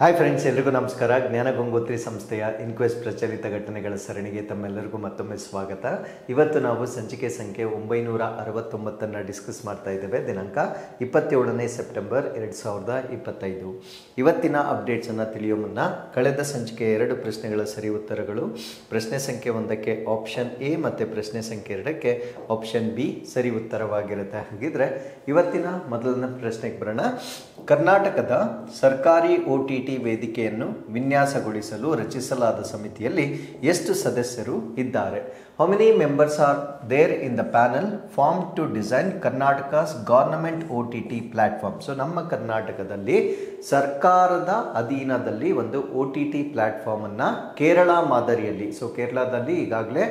Hi friends, ಎಲ್ರಿಗೂ ನಮಸ್ಕಾರ. ಜ್ಞಾನ ಗಂಗೋತ್ರಿ ಸಂಸ್ಥೆಯ ಇನ್ಕ್ವೆಸ್ಟ್ ಪ್ರಚಲಿತ ಘಟನೆಗಳ ಸರಣಿಗೆ ತಮ್ಮೆಲ್ಲರಿಗೂ ಮತ್ತೊಮ್ಮೆ ಸ್ವಾಗತ. ಇವತ್ತು ನಾವು ಸಂಚಿಕೆ ಸಂಖ್ಯೆ 969 ಡಿಸ್ಕಸ್ ಮಾಡ್ತಾ ಇದ್ದೇವೆ. ದಿನಾಂಕ 27ನೇ ಸೆಪ್ಟೆಂಬರ್ 2025. ಇವತ್ತಿನ ಅಪ್ಡೇಟ್ಸನ್ನು ತಿಳಿಯೋ ಮುನ್ನ ಕಳೆದ ಸಂಚಿಕೆ 2 ಪ್ರಶ್ನೆಗಳ ಸರಿ ಉತ್ತರಗಳು, ಪ್ರಶ್ನೆ ಸಂಖ್ಯೆ 1ಕ್ಕೆ ಆಪ್ಷನ್ ಎ ಮತ್ತು ಪ್ರಶ್ನೆ ಸಂಖ್ಯೆ 2ಕ್ಕೆ ಆಪ್ಷನ್ ಬಿ ಸರಿ ಉತ್ತರವಾಗಿರುತ್ತೆ. ಹಾಗಿದ್ರೆ ಇವತ್ತಿನ ಮೊದಲನೇ ಪ್ರಶ್ನೆಗೆ ಬರೋಣ. ಕರ್ನಾಟಕದ ಸರ್ಕಾರಿ OTT ವೇದಿಕೆಯನ್ನು ವಿನ್ಯಾಸಗೊಳಿಸಲು ರಚಿಸಲಾದ ಸಮಿತಿಯಲ್ಲಿ ಎಷ್ಟು ಸದಸ್ಯರು ಇದ್ದಾರೆ? How many members are there in the panel formed to design Karnataka's government OTT platform? So ನಮ್ಮ ಕರ್ನಾಟಕದಲ್ಲಿ ಸರ್ಕಾರದ ಅಧೀನದಲ್ಲಿ ಒಂದು OTT ಪ್ಲಾಟ್ಫಾರ್ಮ್ ಅನ್ನ ಕೇರಳ ಮಾದರಿಯಲ್ಲಿ, ಸೊ ಕೇರಳದಲ್ಲಿ ಈಗಾಗಲೇ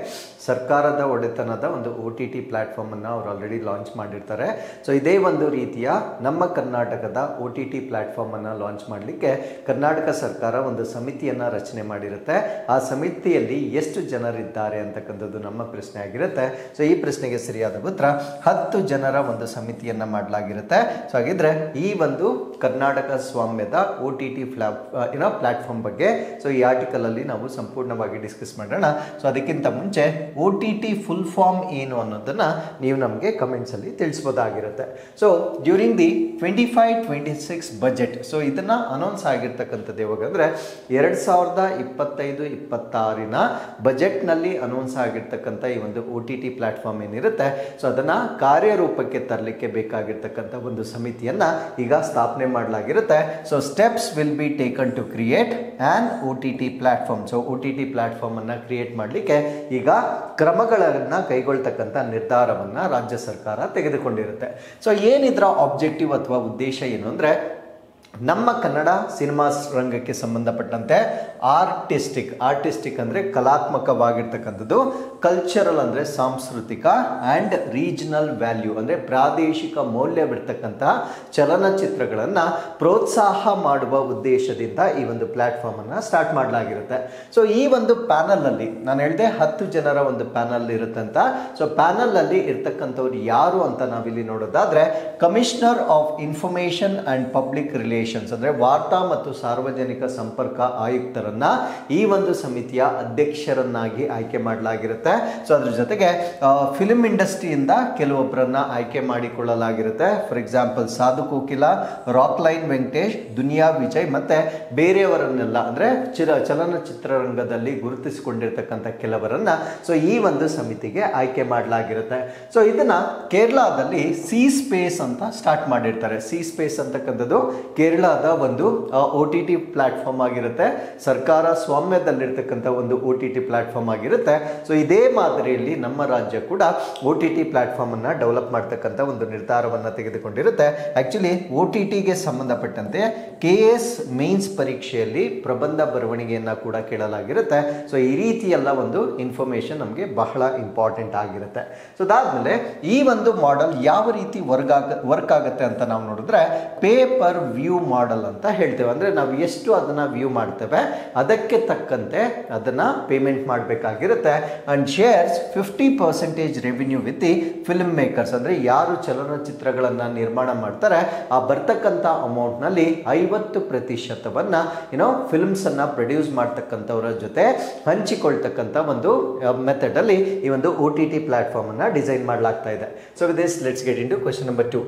ಸರ್ಕಾರದ ಒಡೆತನದ ಒಂದು OTT ಪ್ಲಾಟ್ಫಾರ್ಮ್ ಅನ್ನ ಅವರು ಆಲ್ರೆಡಿ ಲಾಂಚ್ ಮಾಡಿರ್ತಾರೆ. ಸೊ ಇದೇ ಒಂದು ರೀತಿಯ ನಮ್ಮ ಕರ್ನಾಟಕದ OTT ಪ್ಲಾಟ್ಫಾರ್ಮ್ ಅನ್ನ ಲಾಂಚ್ ಮಾಡಲಿಕ್ಕೆ ಕರ್ನಾಟಕ ಸರ್ಕಾರ ಒಂದು ಸಮಿತಿಯನ್ನ ರಚನೆ ಮಾಡಿರುತ್ತೆ. ಆ ಸಮಿತಿಯಲ್ಲಿ ಎಷ್ಟು ಜನರಿದ್ದಾರೆ ಅಂತಕ್ಕಂಥದ್ದು ನಮ್ಮ ಪ್ರಶ್ನೆ ಆಗಿರುತ್ತೆ. ಸೊ ಈ ಪ್ರಶ್ನೆಗೆ ಸರಿಯಾದ ಉತ್ತರ 10 ಜನರ ಒಂದು ಸಮಿತಿಯನ್ನ ಮಾಡಲಾಗಿರುತ್ತೆ. ಸೊ ಹಾಗಿದ್ರೆ ಈ ಒಂದು ಕರ್ನಾಟಕ ಸ್ವಾಮ್ಯದ OTT ಪ್ಲಾಟ್ಫಾರ್ಮ್ ಬಗ್ಗೆ ಸೊ ಈ ಆರ್ಟಿಕಲ್ ಅಲ್ಲಿ ನಾವು ಸಂಪೂರ್ಣವಾಗಿ ಡಿಸ್ಕಸ್ ಮಾಡೋಣ. ಸೊ ಅದಕ್ಕಿಂತ ಮುಂಚೆ OTT ಫುಲ್ ಫಾರ್ಮ್ ಏನು ಅನ್ನೋದನ್ನ ನೀವು ನಮಗೆ ಕಮೆಂಟ್ಸ್ ಅಲ್ಲಿ ತಿಳಿಸಬಹುದಾಗಿರುತ್ತೆ. So during the 25-26 budget, so ಇದನ್ನ ಅನೌನ್ಸ್ ಆಗಿರ್ತಕ್ಕಂಥದ್ದು ಯಾವಾಗ ಅಂದ್ರೆ 2025-26 ಬಜೆಟ್ ನಲ್ಲಿ ಅನೌನ್ಸ್ ಆಗಿರ್ತಕ್ಕಂಥ ಈ ಒಂದು OTT ಪ್ಲಾಟ್ಫಾರ್ಮ್ ಏನಿರುತ್ತೆ, ಸೊ ಅದನ್ನ ಕಾರ್ಯರೂಪಕ್ಕೆ ತರಲಿಕ್ಕೆ ಬೇಕಾಗಿರ್ತಕ್ಕಂಥ ಒಂದು ಸಮಿತಿಯನ್ನ ಈಗ ಸ್ಥಾಪನೆ ಮಾಡಲಾಗಿರುತ್ತೆ. So steps will be taken to create an OTT platform. So OTT platform ಅನ್ನ ಕ್ರಿಯೇಟ್ ಮಾಡಲಿಕ್ಕೆ ಈಗ ಕ್ರಮಗಳನ್ನ ಕೈಗೊಳ್ತಕ್ಕಂಥ ನಿರ್ಧಾರವನ್ನ ರಾಜ್ಯ ಸರ್ಕಾರ ತೆಗೆದುಕೊಂಡಿರುತ್ತೆ. ಸೊ ಏನಿದ್ರ ಆಬ್ಜೆಕ್ಟಿವ್ ಅಥವಾ ಉದ್ದೇಶ ಏನು ಅಂದ್ರೆ, ನಮ್ಮ ಕನ್ನಡ ಸಿನಿಮಾ ರಂಗಕ್ಕೆ ಸಂಬಂಧಪಟ್ಟಂತೆ ಆರ್ಟಿಸ್ಟಿಕ್ ಅಂದರೆ ಕಲಾತ್ಮಕವಾಗಿರ್ತಕ್ಕಂಥದ್ದು, ಕಲ್ಚರಲ್ ಅಂದರೆ ಸಾಂಸ್ಕೃತಿಕ, ಆ್ಯಂಡ್ ರೀಜನಲ್ ವ್ಯಾಲ್ಯೂ ಅಂದರೆ ಪ್ರಾದೇಶಿಕ ಮೌಲ್ಯವಿರ್ತಕ್ಕಂತಹ ಚಲನಚಿತ್ರಗಳನ್ನು ಪ್ರೋತ್ಸಾಹ ಮಾಡುವ ಉದ್ದೇಶದಿಂದ ಈ ಒಂದು ಪ್ಲಾಟ್ಫಾರ್ಮನ್ನು ಸ್ಟಾರ್ಟ್ ಮಾಡಲಾಗಿರುತ್ತೆ. ಸೊ ಈ ಒಂದು ಪ್ಯಾನಲಲ್ಲಿ ನಾನು ಹೇಳಿದೆ 10 ಜನರ ಒಂದು ಪ್ಯಾನಲ್ ಇರುತ್ತೆ ಅಂತ. ಸೊ ಪ್ಯಾನಲಲ್ಲಿ ಇರ್ತಕ್ಕಂಥವ್ರು ಯಾರು ಅಂತ ನಾವಿಲ್ಲಿ ನೋಡೋದಾದ್ರೆ, commissioner of information and public relations ಅಂದ್ರೆ ವಾರ್ತಾ ಮತ್ತು ಸಾರ್ವಜನಿಕ ಸಂಪರ್ಕ ಆಯುಕ್ತರನ್ನ ಈ ಒಂದು ಸಮಿತಿಯ ಅಧ್ಯಕ್ಷರನ್ನಾಗಿ ಆಯ್ಕೆ ಮಾಡಲಾಗಿರುತ್ತೆ. ಸೊ ಅದ್ರ ಜೊತೆಗೆ ಫಿಲ್ಮ್ ಇಂಡಸ್ಟ್ರಿಯಿಂದ ಕೆಲವೊಬ್ಬರನ್ನ ಆಯ್ಕೆ ಮಾಡಿಕೊಳ್ಳಲಾಗಿರುತ್ತೆ. For example Sadhu Kokila, rock line Venkatesh, Duniya Vijay ಮತ್ತೆ ಬೇರೆಯವರನ್ನೆಲ್ಲ ಅಂದ್ರೆ ಚಲನಚಿತ್ರರಂಗದಲ್ಲಿ ಗುರುತಿಸಿಕೊಂಡಿರ್ತಕ್ಕಂಥ ಕೆಲವರನ್ನ ಸೊ ಈ ಒಂದು ಸಮಿತಿಗೆ ಆಯ್ಕೆ ಮಾಡಲಾಗಿರುತ್ತೆ. ಸೊ ಇದನ್ನ ಕೇರಳದಲ್ಲಿ ಸಿ ಸ್ಪೇಸ್ ಅಂತ ಸ್ಟಾರ್ಟ್ ಮಾಡಿರ್ತಾರೆ. ಸಿ ಸ್ಪೇಸ್ ಅಂತಕ್ಕಂಥದ್ದು ಕೇರಳದ ಒಂದು OTT ಪ್ಲಾಟ್ಫಾರ್ಮ್ ಆಗಿರುತ್ತೆ. ಸರ್ಕಾರ ಸ್ವಾಮ್ಯದಲ್ಲಿರ್ತಕ್ಕಂಥ ಒಂದು OTT ಪ್ಲಾಟ್ಫಾರ್ಮ್ ಆಗಿರುತ್ತೆ. ಸೊ ಇದೇ ಮಾದರಿಯಲ್ಲಿ ನಮ್ಮ ರಾಜ್ಯ ಕೂಡ OTT ಪ್ಲಾಟ್ಫಾರ್ಮ್ ಅನ್ನ ಡೆವಲಪ್ ಮಾಡ್ತಕ್ಕಂಥ ಒಂದು ನಿರ್ಧಾರವನ್ನ ತೆಗೆದುಕೊಂಡಿರುತ್ತೆ. ಆಕ್ಚುಲಿ OTTಗೆ ಸಂಬಂಧಪಟ್ಟಂತೆ KS ಮೇನ್ಸ್ ಪರೀಕ್ಷೆಯಲ್ಲಿ ಪ್ರಬಂಧ ಬರವಣಿಗೆಯನ್ನ ಕೂಡ ಕೇಳಲಾಗಿರುತ್ತೆ. ಸೊ ಈ ರೀತಿ ಎಲ್ಲ ಒಂದು ಇನ್ಫಾರ್ಮೇಶನ್ ನಮಗೆ ಬಹಳ ಇಂಪಾರ್ಟೆಂಟ್ ಆಗಿರುತ್ತೆ. ಸೊ ಅದಾದ್ಮೇಲೆ ಈ ಒಂದು ಮಾಡೆಲ್ ಯಾವ ರೀತಿ ವರ್ಕ್ ಆಗುತ್ತೆ ಅಂತ ನಾವು ನೋಡಿದ್ರೆ, ಪೇ ಪರ್ ವ್ಯೂ ಮಾಡೆಲ್ ಅಂತ ಹೇಳ್ತೇವೆ. ಅಂದ್ರೆ ನಾವು ಎಷ್ಟು ಅದನ್ನ ವ್ಯೂ ಮಾಡ್ತೇವೆ ಅದಕ್ಕೆ ತಕ್ಕಂತೆ ಅದನ್ನ ಪೇಮೆಂಟ್ ಮಾಡಬೇಕಾಗಿರುತ್ತೆ. And shares 50% revenue with the film makers, ಅಂದ್ರೆ ಯಾರು ಚಲನಚಿತ್ರಗಳನ್ನ ನಿರ್ಮಾಣ ಮಾಡ್ತಾರೆ ಆ ಬರ್ತಕ್ಕಂಥ ಅಮೌಂಟ್ ನಲ್ಲಿ 50% ಫಿಲ್ಮ್ಸ್ ಅನ್ನ ಪ್ರೊಡ್ಯೂಸ್ ಮಾಡ್ತಕ್ಕಂಥವರ ಜೊತೆ ಹಂಚಿಕೊಳ್ತಕ್ಕಂಥ ಒಂದು ಮೆಥಡ್ ಅಲ್ಲಿ ಈ ಒಂದು OTT ಪ್ಲಾಟ್ಫಾರ್ಮ್ ಅನ್ನ ಡಿಸೈನ್ ಮಾಡಲಾಗ್ತಾ ಇದೆ. So with this let's get into question number 2.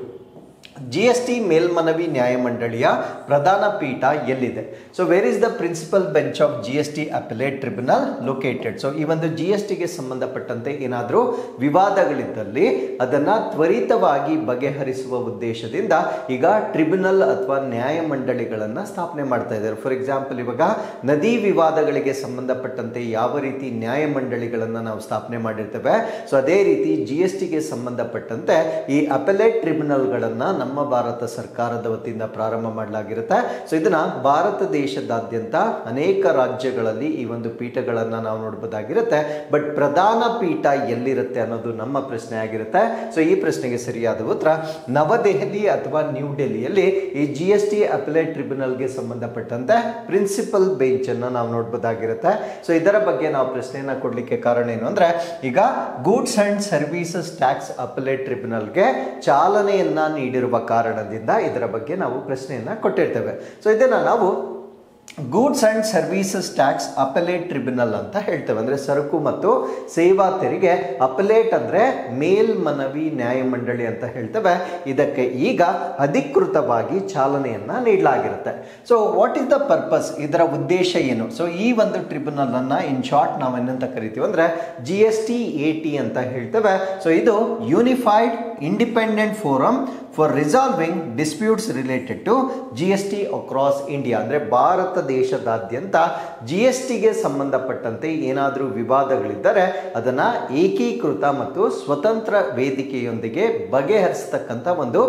GST ಮೇಲ್ಮನವಿ ನ್ಯಾಯಮಂಡಳಿಯ ಪ್ರಧಾನ ಪೀಠ ಎಲ್ಲಿದೆ? So where is the principal bench of GST appellate tribunal located? So ಈ ಒಂದು GSTಗೆ ಸಂಬಂಧಪಟ್ಟಂತೆ ಏನಾದರೂ ವಿವಾದಗಳಿದ್ದಲ್ಲಿ ಅದನ್ನ ತ್ವರಿತವಾಗಿ ಬಗೆಹರಿಸುವ ಉದ್ದೇಶದಿಂದ ಈಗ ಟ್ರಿಬ್ಯುನಲ್ ಅಥವಾ ನ್ಯಾಯಮಂಡಳಿಗಳನ್ನ ಸ್ಥಾಪನೆ ಮಾಡ್ತಾ ಇದ್ದಾರೆ. ಫಾರ್ ಎಕ್ಸಾಂಪಲ್, ಇವಾಗ ನದಿ ವಿವಾದಗಳಿಗೆ ಸಂಬಂಧಪಟ್ಟಂತೆ ಯಾವ ರೀತಿ ನ್ಯಾಯಮಂಡಳಿಗಳನ್ನ ನಾವು ಸ್ಥಾಪನೆ ಮಾಡಿರ್ತೇವೆ, ಸೊ ಅದೇ ರೀತಿ GSTಗೆ ಸಂಬಂಧಪಟ್ಟಂತೆ ಈ ಅಪೆಲೇಟ್ ಟ್ರಿಬ್ಯುನಲ್ಗಳನ್ನ ನಮ್ಮ ಭಾರತ ಸರ್ಕಾರದ ವತಿಯಿಂದ ಪ್ರಾರಂಭ ಮಾಡಲಾಗಿರುತ್ತೆ. ಸೊ ಇದನ್ನ ಭಾರತ ದೇಶದಾದ್ಯಂತ ಅನೇಕ ರಾಜ್ಯಗಳಲ್ಲಿ ಈ ಒಂದು ಪೀಠಗಳನ್ನ ನಾವು ನೋಡಬಹುದಾಗಿರುತ್ತೆ. ಬಟ್ ಪ್ರಧಾನ ಪೀಠ ಎಲ್ಲಿರುತ್ತೆ ಅನ್ನೋದು ನಮ್ಮ ಪ್ರಶ್ನೆ ಆಗಿರುತ್ತೆ. ಸೊ ಈ ಪ್ರಶ್ನೆಗೆ ಸರಿಯಾದ ಉತ್ತರ ನವದೆಹಲಿ ಅಥವಾ ನ್ಯೂ ಡೆಲ್ಲಿಯಲ್ಲಿ ಈ GST ಅಪೆಲೇಟ್ ಟ್ರಿಬ್ಯುನಲ್ಗೆ ಸಂಬಂಧಪಟ್ಟಂತೆ ಪ್ರಿನ್ಸಿಪಲ್ ಬೆಂಚ್ ಅನ್ನ ನಾವು ನೋಡಬಹುದಾಗಿರುತ್ತೆ. ಸೊ ಇದರ ಬಗ್ಗೆ ನಾವು ಪ್ರಶ್ನೆಯನ್ನ ಕೊಡ್ಲಿಕ್ಕೆ ಕಾರಣ ಏನು ಅಂದ್ರೆ, ಈಗ goods and services tax appellate ಟ್ರಿಬ್ಯುನಲ್ಗೆ ಚಾಲನೆಯನ್ನ ನೀಡಿರುವ ಕಾರಣದಿಂದ ಇದರ ಬಗ್ಗೆ ನಾವು ಪ್ರಶ್ನೆಯನ್ನ ಕೊಟ್ಟಿರ್ತೇವೆ. ಸೊ ಇದನ್ನ ನಾವು goods and services tax appellate tribunal ಅಂತ ಹೇಳ್ತೇವೆ. ಅಂದರೆ ಸರಕು ಮತ್ತು ಸೇವಾ ತೆರಿಗೆ ಅಪೆಲೇಟ್ ಅಂದರೆ ಮೇಲ್ಮನವಿ ನ್ಯಾಯಮಂಡಳಿ ಅಂತ ಹೇಳ್ತೇವೆ. ಇದಕ್ಕೆ ಈಗ ಅಧಿಕೃತವಾಗಿ ಚಾಲನೆಯನ್ನು ನೀಡಲಾಗಿರುತ್ತೆ. So what is the purpose, ಇದರ ಉದ್ದೇಶ ಏನು? ಸೊ ಈ ಒಂದು ಟ್ರಿಬ್ಯುನಲನ್ನು ಇನ್ ಶಾರ್ಟ್ ನಾವು ಏನಂತ ಕರಿತೀವಿ ಅಂದರೆ GST-AT ಅಂತ ಹೇಳ್ತೇವೆ. ಸೊ ಇದು unified independent forum for resolving disputes related to GST across India. ಅಂದರೆ ಭಾರತ ದೇಶದಾದ್ಯಂತ GSTಗೆ ಸಂಬಂಧಪಟ್ಟಂತೆ ಏನಾದರೂ ವಿವಾದಗಳಿದ್ದರೆ ಅದನ್ನು ಏಕೀಕೃತ ಮತ್ತು ಸ್ವತಂತ್ರ ವೇದಿಕೆಯೊಂದಿಗೆ ಬಗೆಹರಿಸ್ತಕ್ಕಂಥ ಒಂದು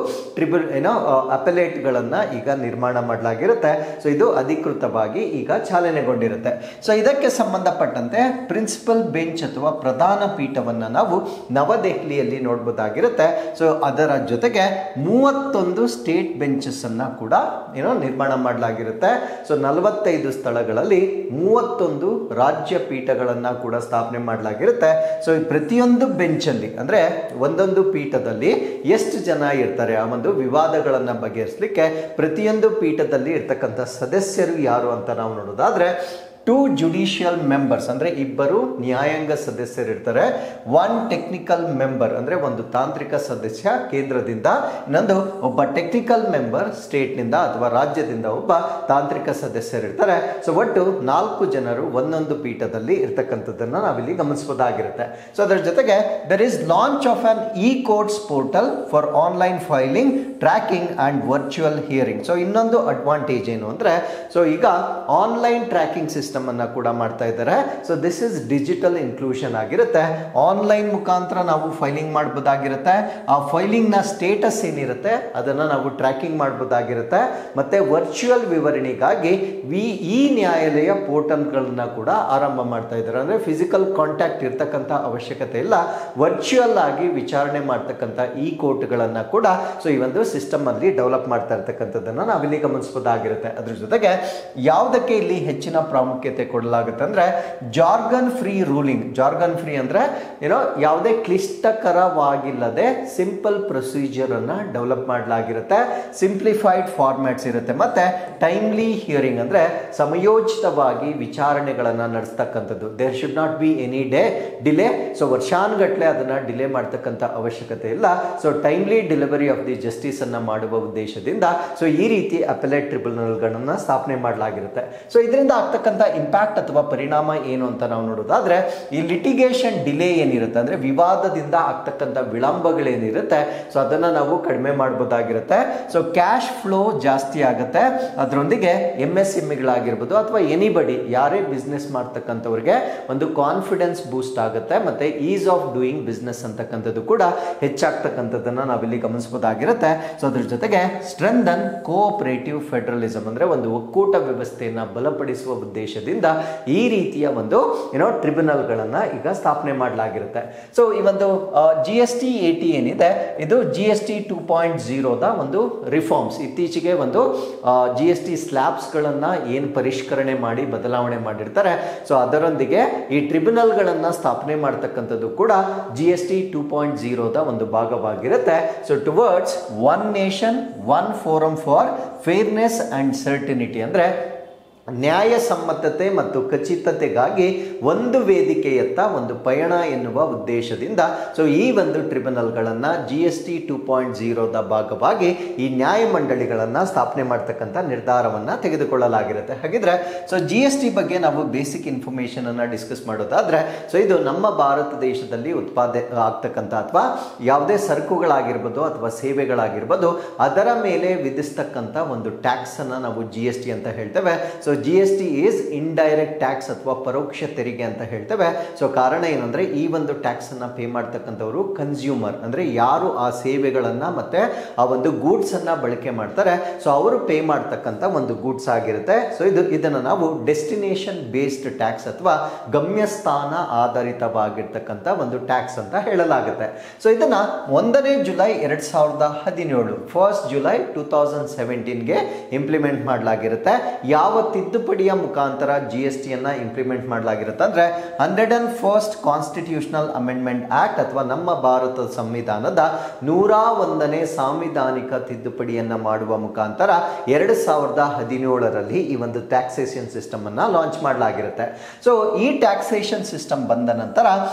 ಅಪೆಲೇಟ್ಗಳನ್ನು ಈಗ ನಿರ್ಮಾಣ ಮಾಡಲಾಗಿರುತ್ತೆ. ಸೊ ಇದು ಅಧಿಕೃತವಾಗಿ ಈಗ ಚಾಲನೆಗೊಂಡಿರುತ್ತೆ. ಸೊ ಇದಕ್ಕೆ ಸಂಬಂಧಪಟ್ಟಂತೆ ಪ್ರಿನ್ಸಿಪಲ್ ಬೆಂಚ್ ಅಥವಾ ಪ್ರಧಾನ ಪೀಠವನ್ನು ನಾವು ನವದೆಹಲಿಯಲ್ಲಿ ನೋಡ್ಬೋದಾಗಿರುತ್ತೆ. ಸೊ ಅದರ ಜೊತೆಗೆ 31 ಸ್ಟೇಟ್ ಬೆಂಚಸ್ ಅನ್ನ ಕೂಡ ನಿರ್ಮಾಣ ಮಾಡಲಾಗಿರುತ್ತೆ. ಸೊ 45 ಸ್ಥಳಗಳಲ್ಲಿ 31 ರಾಜ್ಯ ಪೀಠಗಳನ್ನ ಕೂಡ ಸ್ಥಾಪನೆ ಮಾಡಲಾಗಿರುತ್ತೆ. ಸೊ ಪ್ರತಿಯೊಂದು ಬೆಂಚಲ್ಲಿ ಅಂದ್ರೆ ಒಂದೊಂದು ಪೀಠದಲ್ಲಿ ಎಷ್ಟು ಜನ ಇರ್ತಾರೆ ಆ ಒಂದು ವಿವಾದಗಳನ್ನ ಬಗೆಹರಿಸಲಿಕ್ಕೆ ಪ್ರತಿಯೊಂದು ಪೀಠದಲ್ಲಿ ಇರ್ತಕ್ಕಂಥ ಸದಸ್ಯರು ಯಾರು ಅಂತ ನಾವು ನೋಡೋದಾದ್ರೆ 2 ಜುಡಿಷಿಯಲ್ ಮೆಂಬರ್ಸ್ ಅಂದರೆ 2 ನ್ಯಾಯಾಂಗ ಸದಸ್ಯರಿರ್ತಾರೆ. 1 ಟೆಕ್ನಿಕಲ್ ಮೆಂಬರ್ ಅಂದರೆ ಒಂದು ತಾಂತ್ರಿಕ ಸದಸ್ಯ ಕೇಂದ್ರದಿಂದ, ಇನ್ನೊಂದು ಒಬ್ಬ ಟೆಕ್ನಿಕಲ್ ಮೆಂಬರ್ ಸ್ಟೇಟ್ನಿಂದ ಅಥವಾ ರಾಜ್ಯದಿಂದ ಒಬ್ಬ ತಾಂತ್ರಿಕ ಸದಸ್ಯರಿರ್ತಾರೆ. ಸೊ ಒಟ್ಟು 4 ಜನರು ಒಂದೊಂದು ಪೀಠದಲ್ಲಿ ಇರ್ತಕ್ಕಂಥದ್ದನ್ನು ನಾವಿಲ್ಲಿ ಗಮನಿಸಬಹುದಾಗಿರುತ್ತೆ. ಸೊ ಅದರ ಜೊತೆಗೆ there is launch of an courts portal for online filing, tracking and virtual hearing. So ಇನ್ನೊಂದು ಅಡ್ವಾಂಟೇಜ್ ಏನು ಅಂದರೆ ಸೊ ಈಗ ಆನ್ಲೈನ್ ಟ್ರ್ಯಾಕಿಂಗ್ ಸಿಸ್ಟಮ್ ಅನ್ನ ಕೂಡ ಮಾಡ್ತಾ ಇದ್ದಾರೆ. So this is digital inclusion ಆಗಿರುತ್ತೆ. ಆನ್ಲೈನ್ ಮುಖಾಂತರ ನಾವು ಫೈಲಿಂಗ್ ಮಾಡಬಹುದಾಗಿರುತ್ತೆ. ಆ ಫೈಲಿಂಗ್ ನ ಸ್ಟೇಟಸ್ ಏನಿರುತ್ತೆ ಅದನ್ನ ನಾವು ಟ್ರ್ಯಾಕಿಂಗ್ ಮಾಡಬಹುದಾಗಿರುತ್ತೆ. ಮತ್ತೆ ವರ್ಚುವಲ್ ವಿವರಣೆಗಾಗಿ ಈ ನ್ಯಾಯಾಲಯ ಪೋರ್ಟಲ್ಗಳನ್ನ ಕೂಡ ಆರಂಭ ಮಾಡ್ತಾ ಇದ್ದಾರೆ. ಅಂದ್ರೆ ಫಿಸಿಕಲ್ ಕಾಂಟ್ಯಾಕ್ಟ್ ಇರ್ತಕ್ಕಂಥ ಅವಶ್ಯಕತೆ ಇಲ್ಲ, ವರ್ಚುವಲ್ ಆಗಿ ವಿಚಾರಣೆ ಮಾಡ್ತಕ್ಕಂಥ ಈ ಕೋರ್ಟ್ಗಳನ್ನ ಕೂಡ ಸೊ ಈ ಒಂದು ಸಿಸ್ಟಮ್ ಅಲ್ಲಿ ಡೆವಲಪ್ ಮಾಡ್ತಾ ಇರ್ತಕ್ಕಂಥದ್ದನ್ನ ನಾವಿಲ್ಲಿ ಗಮನಿಸಬಹುದಾಗಿರುತ್ತೆ. ಅದ್ರ ಜೊತೆಗೆ ಯಾವುದಕ್ಕೆ ಇಲ್ಲಿ ಹೆಚ್ಚಿನ ಪ್ರಾಮುಖ್ಯತೆ ಕೊಡಲಾಗುತ್ತೆ ಅಂದ್ರೆ jargon free ruling. Jargon free ಅಂದ್ರೆ ಯಾವುದೇ ಕ್ಲಿಷ್ಟಕರವಾಗಿಲ್ಲದೆ ಸಿಂಪಲ್ ಪ್ರೊಸೀಜರ್ ಅನ್ನ ಡೆವಲಪ್ ಮಾಡಲಾಗಿರುತ್ತೆ. ಸಿಂಪ್ಲಿಫೈಡ್ ಫಾರ್ಮ್ಯಾಟ್ಸ್ ಇರುತ್ತೆ. ಮತ್ತೆ ಟೈಮ್ಲಿ ಹಿಯರಿಂಗ್ ಅಂದ್ರೆ ಸಮಯೋಚಿತವಾಗಿ ವಿಚಾರಣೆಗಳನ್ನ ನಡೆಸ್ತಕ್ಕಂಥದ್ದು. There should not be any delay. So ವರ್ಷಾನುಗಟ್ಟಲೆ ಅದನ್ನ ಡಿಲೇ ಮಾಡ್ತಕ್ಕಂಥ ಅವಶ್ಯಕತೆ ಇಲ್ಲ. So timely delivery of the justice ಅನ್ನ ಮಾಡುವ ಉದ್ದೇಶದಿಂದ ಸೊ ಈ ರೀತಿ ಅಪೆಲೇಟ್ ಟ್ರಿಬ್ಯುನಲ್ಗಳನ್ನ ಸ್ಥಾಪನೆ ಮಾಡಲಾಗಿರುತ್ತೆ. ಸೊ ಇದರಿಂದ ಆಗ್ತಕ್ಕಂಥ ಇಂಪ್ಯಾಕ್ಟ್ ಅಥವಾ ಪರಿಣಾಮ ಏನು ಅಂತ ನಾವು ನೋಡೋದಾದ್ರೆ ಈ ಲಿಟಿಗೇಷನ್ ಡಿಲೇ ಏನಿರುತ್ತೆ ಅಂದ್ರೆ ವಿವಾದದಿಂದ ಆಗ್ತಕ್ಕಂಥ ವಿಳಂಬಗಳೇನಿರುತ್ತೆ ಸೊ ಅದನ್ನ ನಾವು ಕಡಿಮೆ ಮಾಡಬಹುದಾಗಿರುತ್ತೆ. ಸೊ ಕ್ಯಾಶ್ ಫ್ಲೋ ಜಾಸ್ತಿ ಆಗುತ್ತೆ. ಅದರೊಂದಿಗೆ MSMEಗಳಾಗಿರ್ಬೋದು ಅಥವಾ ಎನಿಬಡಿ ಯಾರೇ ಬಿಸ್ನೆಸ್ ಮಾಡ್ತಕ್ಕಂಥವ್ರಿಗೆ ಒಂದು ಕಾನ್ಫಿಡೆನ್ಸ್ ಬೂಸ್ಟ್ ಆಗುತ್ತೆ. ಮತ್ತೆ ಈಸ್ ಆಫ್ ಡೂಯಿಂಗ್ ಬಿಸ್ನೆಸ್ ಅಂತಕ್ಕಂಥದ್ದು ಕೂಡ ಹೆಚ್ಚಾಗ್ತಕ್ಕಂಥದ್ದನ್ನ ನಾವಿಲ್ಲಿ ಗಮನಿಸಬಹುದಾಗಿರುತ್ತೆ. ಸೊ ಅದ್ರ ಜೊತೆಗೆ ಸ್ಟ್ರೆಂಥನ್ ಕೋಆಪರೇಟಿವ್ ಫೆಡರಲಿಸಮ್ ಅಂದ್ರೆ ಒಂದು ಒಕ್ಕೂಟ ವ್ಯವಸ್ಥೆಯನ್ನ ಬಲಪಡಿಸುವ ಉದ್ದೇಶದಿಂದ ಈ ರೀತಿಯ ಒಂದು ಟ್ರಿಬ್ಯುನಲ್ಗಳನ್ನ ಈಗ ಸ್ಥಾಪನೆ ಮಾಡಲಾಗಿರುತ್ತೆ. ಸೊ ಈ ಒಂದು GST-AT ಏನಿದೆ ಇದು GST 2.0 ಒಂದು ರಿಫಾರ್ಮ್ಸ್. ಇತ್ತೀಚೆಗೆ ಒಂದು GST ಸ್ಲ್ಯಾಬ್ಸ್ಗಳನ್ನ ಏನು ಪರಿಷ್ಕರಣೆ ಮಾಡಿ ಬದಲಾವಣೆ ಮಾಡಿರ್ತಾರೆ ಸೊ ಅದರೊಂದಿಗೆ ಈ ಟ್ರಿಬ್ಯುನಲ್ಗಳನ್ನ ಸ್ಥಾಪನೆ ಮಾಡ್ತಕ್ಕಂಥದ್ದು ಕೂಡ GST 2.0 ಒಂದು ಭಾಗವಾಗಿರುತ್ತೆ. So towards one nation one forum for fairness and certainty ಅಂದ್ರೆ ನ್ಯಾಯಸಮ್ಮತತೆ ಮತ್ತು ಖಚಿತತೆಗಾಗಿ ಒಂದು ವೇದಿಕೆಯತ್ತ ಒಂದು ಪಯಣ ಎನ್ನುವ ಉದ್ದೇಶದಿಂದ ಸೊ ಈ ಒಂದು ಟ್ರಿಬ್ಯುನಲ್ಗಳನ್ನು GST 2.0 ಭಾಗವಾಗಿ ಈ ನ್ಯಾಯಮಂಡಳಿಗಳನ್ನು ಸ್ಥಾಪನೆ ಮಾಡ್ತಕ್ಕಂಥ ನಿರ್ಧಾರವನ್ನು ತೆಗೆದುಕೊಳ್ಳಲಾಗಿರುತ್ತೆ. ಹಾಗಿದ್ರೆ ಸೊ GST ಬಗ್ಗೆ ನಾವು ಬೇಸಿಕ್ ಇನ್ಫಾರ್ಮೇಷನ್ ಅನ್ನು ಡಿಸ್ಕಸ್ ಮಾಡೋದಾದ್ರೆ ಸೊ ಇದು ನಮ್ಮ ಭಾರತ ದೇಶದಲ್ಲಿ ಉತ್ಪಾದನೆ ಆಗ್ತಕ್ಕಂಥ ಅಥವಾ ಯಾವುದೇ ಸರಕುಗಳಾಗಿರ್ಬೋದು ಅಥವಾ ಸೇವೆಗಳಾಗಿರ್ಬೋದು ಅದರ ಮೇಲೆ ವಿಧಿಸ್ತಕ್ಕಂಥ ಒಂದು ಟ್ಯಾಕ್ಸ್ ಅನ್ನು ನಾವು GST ಅಂತ ಹೇಳ್ತೇವೆ. So GST is indirect tax ಅಥವಾ ಪರೋಕ್ಷ ತೆರಿಗೆ ಅಂತ ಹೇಳ್ತೇವೆ. ಸೊ ಕಾರಣ ಏನಂದ್ರೆ ಈ ಒಂದು ಟ್ಯಾಕ್ಸ್ ಅನ್ನ ಪೇ ಮಾಡ್ತಕ್ಕಂಥವ್ರು ಕನ್ಸ್ಯೂಮರ್ ಅಂದ್ರೆ ಯಾರು ಆ ಸೇವೆಗಳನ್ನ ಮತ್ತೆ ಆ ಒಂದು ಗೂಡ್ಸ್ ಅನ್ನ ಬಳಕೆ ಮಾಡ್ತಾರೆ ಸೊ ಅವರು ಪೇ ಮಾಡ್ತಕ್ಕಂಥ ಒಂದು ಗೂಡ್ಸ್ ಆಗಿರುತ್ತೆ. ಸೊ ಇದನ್ನ ನಾವು ಡೆಸ್ಟಿನೇಷನ್ ಬೇಸ್ಡ್ ಟ್ಯಾಕ್ಸ್ ಅಥವಾ ಗಮ್ಯಸ್ಥಾನ ಆಧಾರಿತವಾಗಿರ್ತಕ್ಕಂಥ ಒಂದು ಟ್ಯಾಕ್ಸ್ ಅಂತ ಹೇಳಲಾಗುತ್ತೆ. ಸೊ ಇದನ್ನ 1ನೇ ಜುಲೈ 2017 1st ಜುಲೈ 2017ಗೆ ಇಂಪ್ಲಿಮೆಂಟ್ ಮಾಡಲಾಗಿರುತ್ತೆ. ಯಾವತ್ತಿಂದ ತಿದ್ದುಪಡಿಯ ಮುಖಾಂತರ GST ಅನ್ನ ಇಂಪ್ಲಿಮೆಂಟ್ ಮಾಡಲಾಗಿರುತ್ತೆ ಅಂದ್ರೆ 101st ಕಾನ್ಸ್ಟಿಟ್ಯೂಷನಲ್ ಅಮೆಂಡ್ಮೆಂಟ್ ಆಕ್ಟ್ ಅಥವಾ ನಮ್ಮ ಭಾರತದ ಸಂವಿಧಾನದ 101ನೇ ಸಾಂವಿಧಾನಿಕ ತಿದ್ದುಪಡಿಯನ್ನ ಮಾಡುವ ಮುಖಾಂತರ 2017ರಲ್ಲಿ ಈ ಒಂದು ಟ್ಯಾಕ್ಸೇಷನ್ ಸಿಸ್ಟಮ್ ಅನ್ನ ಲಾಂಚ್ ಮಾಡಲಾಗಿರುತ್ತೆ. ಸೊ ಈ ಟ್ಯಾಕ್ಸೇಷನ್ ಸಿಸ್ಟಮ್ ಬಂದ ನಂತರ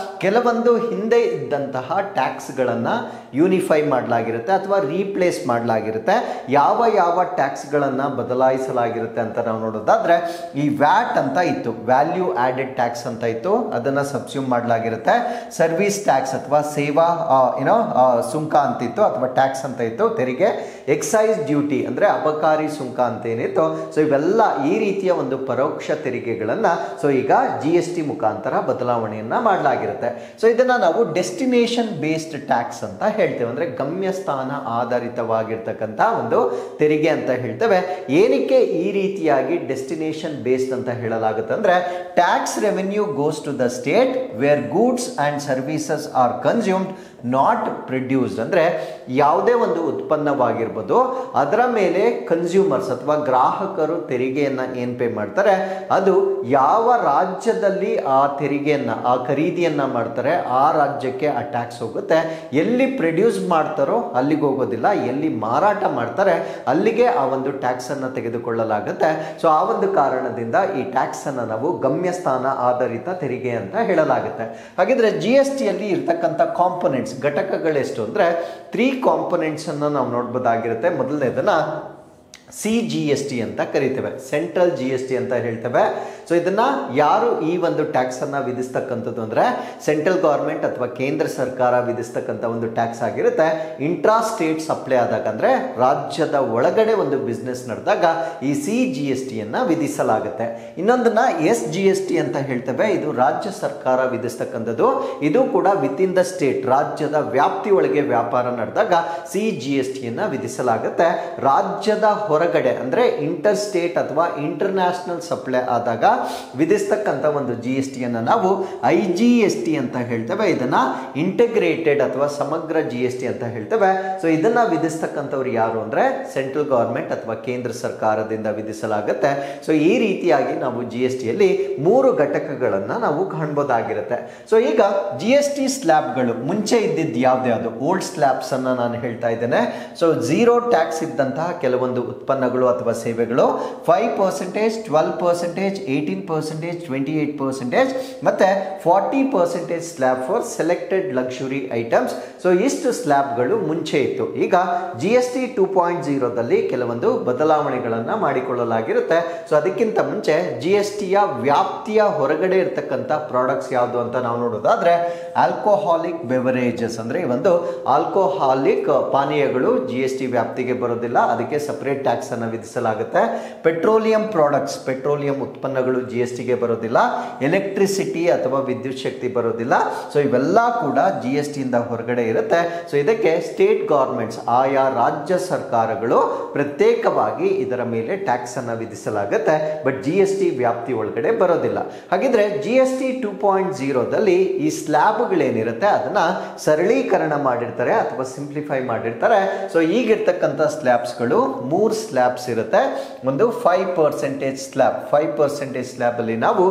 ಕೆಲವೊಂದು ಹಿಂದೆ ಇದ್ದಂತಹ ಟ್ಯಾಕ್ಸ್ ಗಳನ್ನ ಯೂನಿಫೈ ಮಾಡಲಾಗಿರುತ್ತೆ ಅಥವಾ ರೀಪ್ಲೇಸ್ ಮಾಡಲಾಗಿರುತ್ತೆ. ಯಾವ ಯಾವ ಟ್ಯಾಕ್ಸ್ ಗಳನ್ನ ಬದಲಾಯಿಸಲಾಗಿರುತ್ತೆ ಅಂತ ನಾವು ನೋಡೋದಾದ್ರೆ ಈ ವ್ಯಾಟ್ ಅಂತ ಇತ್ತು, ವ್ಯಾಲ್ಯೂ ಆಡೆಡ್ ಟ್ಯಾಕ್ಸ್ ಅಂತ ಇತ್ತು, ಅದನ್ನ ಸಬ್ಸ್ಯೂಮ್ ಮಾಡಲಾಗಿರುತ್ತೆ. ಸರ್ವಿಸ್ ಟ್ಯಾಕ್ಸ್ ಅಥವಾ ಸೇವಾ ಸುಂಕ ಅಂತಿತ್ತು ಅಥವಾ ಟ್ಯಾಕ್ಸ್ ಅಂತ ಇತ್ತು. ತೆರಿಗೆ ಎಕ್ಸೈಸ್ ಡ್ಯೂಟಿ ಅಂದ್ರೆ ಅಬಕಾರಿ ಸುಂಕ ಅಂತ ಏನಿತ್ತು. ಸೊ ಇವೆಲ್ಲ ಈ ರೀತಿಯ ಒಂದು ಪರೋಕ್ಷ ತೆರಿಗೆಗಳನ್ನ ಸೊ ಈಗ GST ಮುಖಾಂತರ ಬದಲಾವಣೆಯನ್ನ ಮಾಡಲಾಗಿರುತ್ತೆ. ಸೊ ಇದನ್ನ ನಾವು ಡೆಸ್ಟಿನೇಷನ್ ಬೇಸ್ಡ್ ಟ್ಯಾಕ್ಸ್ ಅಂತ ಹೇಳ್ತೇವೆ, ಅಂದ್ರೆ ಗಮ್ಯಸ್ಥಾನ ಆಧಾರಿತವಾಗಿರ್ತಕ್ಕಂಥ ಒಂದು ತೆರಿಗೆ ಅಂತ ಹೇಳ್ತೇವೆ. ಏನಕ್ಕೆ ಈ ರೀತಿಯಾಗಿ ಡೆಸ್ಟಿನೇಷನ್ ಬೇಸ್ಡ್ ಅಂತ ಹೇಳಲಾಗುತ್ತೆ ಅಂದ್ರೆ tax revenue goes to the state where goods and services are consumed not produced. ಅಂದ್ರೆ ಯಾವುದೇ ಒಂದು ಉತ್ಪನ್ನವಾಗಿರ್ಬೋದು ಅದರ ಮೇಲೆ ಕನ್ಸ್ಯೂಮರ್ಸ್ ಅಥವಾ ಗ್ರಾಹಕರು ತೆರಿಗೆಯನ್ನ ಏನ್ ಪೇ ಮಾಡ್ತಾರೆ, ಅದು ಯಾವ ರಾಜ್ಯದಲ್ಲಿ ಆ ತೆರಿಗೆಯನ್ನ ಆ ಖರೀದಿಯನ್ನ ಮಾಡ್ತಾರೆ ಆ ರಾಜ್ಯಕ್ಕೆ ಆ ಟ್ಯಾಕ್ಸ್ ಹೋಗುತ್ತೆ. ಎಲ್ಲಿ ಪ್ರೊಡ್ಯೂಸ್ ಮಾಡ್ತಾರೋ ಅಲ್ಲಿಗೆ ಹೋಗೋದಿಲ್ಲ, ಎಲ್ಲಿ ಮಾರಾಟ ಮಾಡ್ತಾರೆ ಅಲ್ಲಿಗೆ ಆ ಒಂದು ಟ್ಯಾಕ್ಸ್ ಅನ್ನ ತೆಗೆದುಕೊಳ್ಳಲಾಗುತ್ತೆ. ಸೊ ಆ ಒಂದು ಕಾರಣದಿಂದ ಈ ಟ್ಯಾಕ್ಸ್ ಅನ್ನ ನಾವು ಗಮ್ಯಸ್ಥಾನ ಆಧಾರಿತ ತೆರಿಗೆ ಅಂತ ಹೇಳಲಾಗುತ್ತೆ. ಹಾಗಿದ್ರೆ GST ಅಲ್ಲಿ ಇರ್ತಕ್ಕಂಥ ಕಾಂಪೊನೆಂಟ್ಸ್ ಘಟಕಗಳೆಷ್ಟು ಅಂದ್ರೆ 3 ಕಾಂಪೊನೆಂಟ್ಸ್ ಅನ್ನ ನಾವು ನೋಡಬಹುದಾಗಿರುತ್ತೆ. ಮೊದಲನೇದನ್ನ CGST ಅಂತ ಕರಿತೇವೆ, ಸೆಂಟ್ರಲ್ GST ಅಂತ ಹೇಳ್ತೇವೆ. ಸೊ ಇದನ್ನ ಯಾರು ಈ ಒಂದು ಟ್ಯಾಕ್ಸ್ ಅನ್ನ ವಿಧಿಸ್ತಕ್ಕಂಥದ್ದು ಅಂದ್ರೆ ಸೆಂಟ್ರಲ್ ಗವರ್ಮೆಂಟ್ ಅಥವಾ ಕೇಂದ್ರ ಸರ್ಕಾರ ವಿಧಿಸ್ತಕ್ಕಂಥ ಒಂದು ಟ್ಯಾಕ್ಸ್ ಆಗಿರುತ್ತೆ. ಇಂಟ್ರಾ ಸ್ಟೇಟ್ ಸಪ್ಲೈ ಆದಾಗ ಅಂದ್ರೆ ರಾಜ್ಯದ ಒಳಗಡೆ ಒಂದು ಬಿಸ್ನೆಸ್ ನಡೆದಾಗ ಈ CGST ಅನ್ನ ವಿಧಿಸಲಾಗುತ್ತೆ. ಇನ್ನೊಂದನ್ನ SGST ಅಂತ ಹೇಳ್ತೇವೆ, ಇದು ರಾಜ್ಯ ಸರ್ಕಾರ ವಿಧಿಸ್ತಕ್ಕಂಥದ್ದು. ಇದು ಕೂಡ ವಿತ್ ಇನ್ ದ ಸ್ಟೇಟ್ ರಾಜ್ಯದ ವ್ಯಾಪ್ತಿ ಒಳಗೆ ವ್ಯಾಪಾರ ನಡೆದಾಗ CGST ಅನ್ನ ವಿಧಿಸಲಾಗುತ್ತೆ. ರಾಜ್ಯದ ಹೊರಗಡೆ ಅಂದ್ರೆ ಇಂಟರ್ ಸ್ಟೇಟ್ ಅಥವಾ ಇಂಟರ್ನ್ಯಾಷನಲ್ ಸಪ್ಲೈ ಆದಾಗ ವಿಧಿಸ್ತಕ್ಕಂಥ ಒಂದು GST ಅನ್ನ ನಾವು IGST ಅಂತ ಹೇಳ್ತೇವೆ. ಇದನ್ನ ಇಂಟಿಗ್ರೇಟೆಡ್ ಅಥವಾ ಸಮಗ್ರ GST ಅಂತ ಹೇಳ್ತೇವೆ. ಸೊ ಇದನ್ನ ವಿಧಿಸ್ತಕ್ಕಂಥವ್ರು ಯಾರು ಅಂದ್ರೆ ಸೆಂಟ್ರಲ್ ಗವರ್ಮೆಂಟ್ ಅಥವಾ ಕೇಂದ್ರ ಸರ್ಕಾರದಿಂದ ವಿಧಿಸಲಾಗುತ್ತೆ. ಸೊ ಈ ರೀತಿಯಾಗಿ ನಾವು GSTಯಲ್ಲಿ 3 ಘಟಕಗಳನ್ನ ನಾವು ಕಾಣಬಹುದಾಗಿರುತ್ತೆ. ಸೊ ಈಗ GST ಸ್ಲ್ಯಾಬ್ಗಳು ಮುಂಚೆ ಇದ್ದಿದ್ದು ಯಾವ್ದು ಓಲ್ಡ್ ಸ್ಲ್ಯಾಬ್ಸ್ ಅನ್ನ ನಾನು ಹೇಳ್ತಾ ಇದ್ದೇನೆ. ಸೊ 0 ಟ್ಯಾಕ್ಸ್ ಇದ್ದಂತಹ ಕೆಲವೊಂದು ಉತ್ಪನ್ನಗಳು ಅಥವಾ ಸೇವೆಗಳು 5%, 12%, 18%, 28% ಮತ್ತೆ 40% slab for selected luxury items. So ಇಷ್ಟು ಸ್ಲ್ಯಾಬ್ಗಳು ಮುಂಚೆ ಇತ್ತು. ಈಗ GST 2.0ದಲ್ಲಿ ಕೆಲವೊಂದು ಬದಲಾವಣೆಗಳನ್ನ ಮಾಡಿಕೊಳ್ಳಲಾಗಿರುತ್ತೆ. ಸೊ ಅದಕ್ಕಿಂತ ಮುಂಚೆ GSTಯ ವ್ಯಾಪ್ತಿಯ ಹೊರಗಡೆ ಇರತಕ್ಕಂಥ ಪ್ರಾಡಕ್ಟ್ಸ್ ಯಾವುದು ಅಂತ ನಾವು ನೋಡೋದಾದ್ರೆ ಆಲ್ಕೋಹಾಲಿಕ್ ಬೆವರೇಜಸ್ ಅಂದ್ರೆ ಒಂದು ಆಲ್ಕೋಹಾಲಿಕ್ ಪಾನೀಯಗಳು GST ವ್ಯಾಪ್ತಿಗೆ ಬರೋದಿಲ್ಲ, ಅದಕ್ಕೆ ಸಪರೇಟ್ ಟ್ಯಾಕ್ಸ್ ಅನ್ನು ವಿಧಿಸಲಾಗುತ್ತೆ. ಪೆಟ್ರೋಲಿಯಂ ಪ್ರಾಡಕ್ಟ್ಸ್, ಪೆಟ್ರೋಲಿಯಂ ಉತ್ಪನ್ನಗಳು GSTಗೆ ಬರೋದಿಲ್ಲ. ಎಲೆಕ್ಟ್ರಿಸಿಟಿ ಅಥವಾ ವಿದ್ಯುತ್ ಶಕ್ತಿ ಬರೋದಿಲ್ಲ. ಸೊ ಇವೆಲ್ಲ ಕೂಡ GST ಇಂದ ಹೊರಗಡೆ ಇರುತ್ತೆ. ಸೊ ಇದಕ್ಕೆ ಸ್ಟೇಟ್ ಗವರ್ಮೆಂಟ್ಸ್ ಆಯಾ ರಾಜ್ಯ ಸರ್ಕಾರಗಳು ಪ್ರತ್ಯೇಕವಾಗಿ ಇದರ ಮೇಲೆ ಟ್ಯಾಕ್ಸ್ ಅನ್ನು ವಿಧಿಸಲಾಗುತ್ತೆ. ಬಟ್ GST ವ್ಯಾಪ್ತಿ ಒಳಗಡೆ ಬರೋದಿಲ್ಲ. ಹಾಗಿದ್ರೆ GST 2.0ದಲ್ಲಿ ಈ ಸ್ಲ್ಯಾಬ್ಗಳೇನಿರುತ್ತೆ ಅದನ್ನ ಸರಳೀಕರಣ ಮಾಡಿರ್ತಾರೆ ಅಥವಾ ಸಿಂಪ್ಲಿಫೈ ಮಾಡಿರ್ತಾರೆ. ಸೊ ಈಗಿರ್ತಕ್ಕಂಥ ಸ್ಲ್ಯಾಬ್ಸ್ಗಳು 3 ಸ್ಲ್ಯಾಬ್ಸ್ ಇರುತ್ತೆ. ಒಂದು 5% ಸ್ಲ್ಯಾಬ್, 5% ಸ್ಲ್ಯಾಬ್ ಅಲ್ಲಿ ನಾವು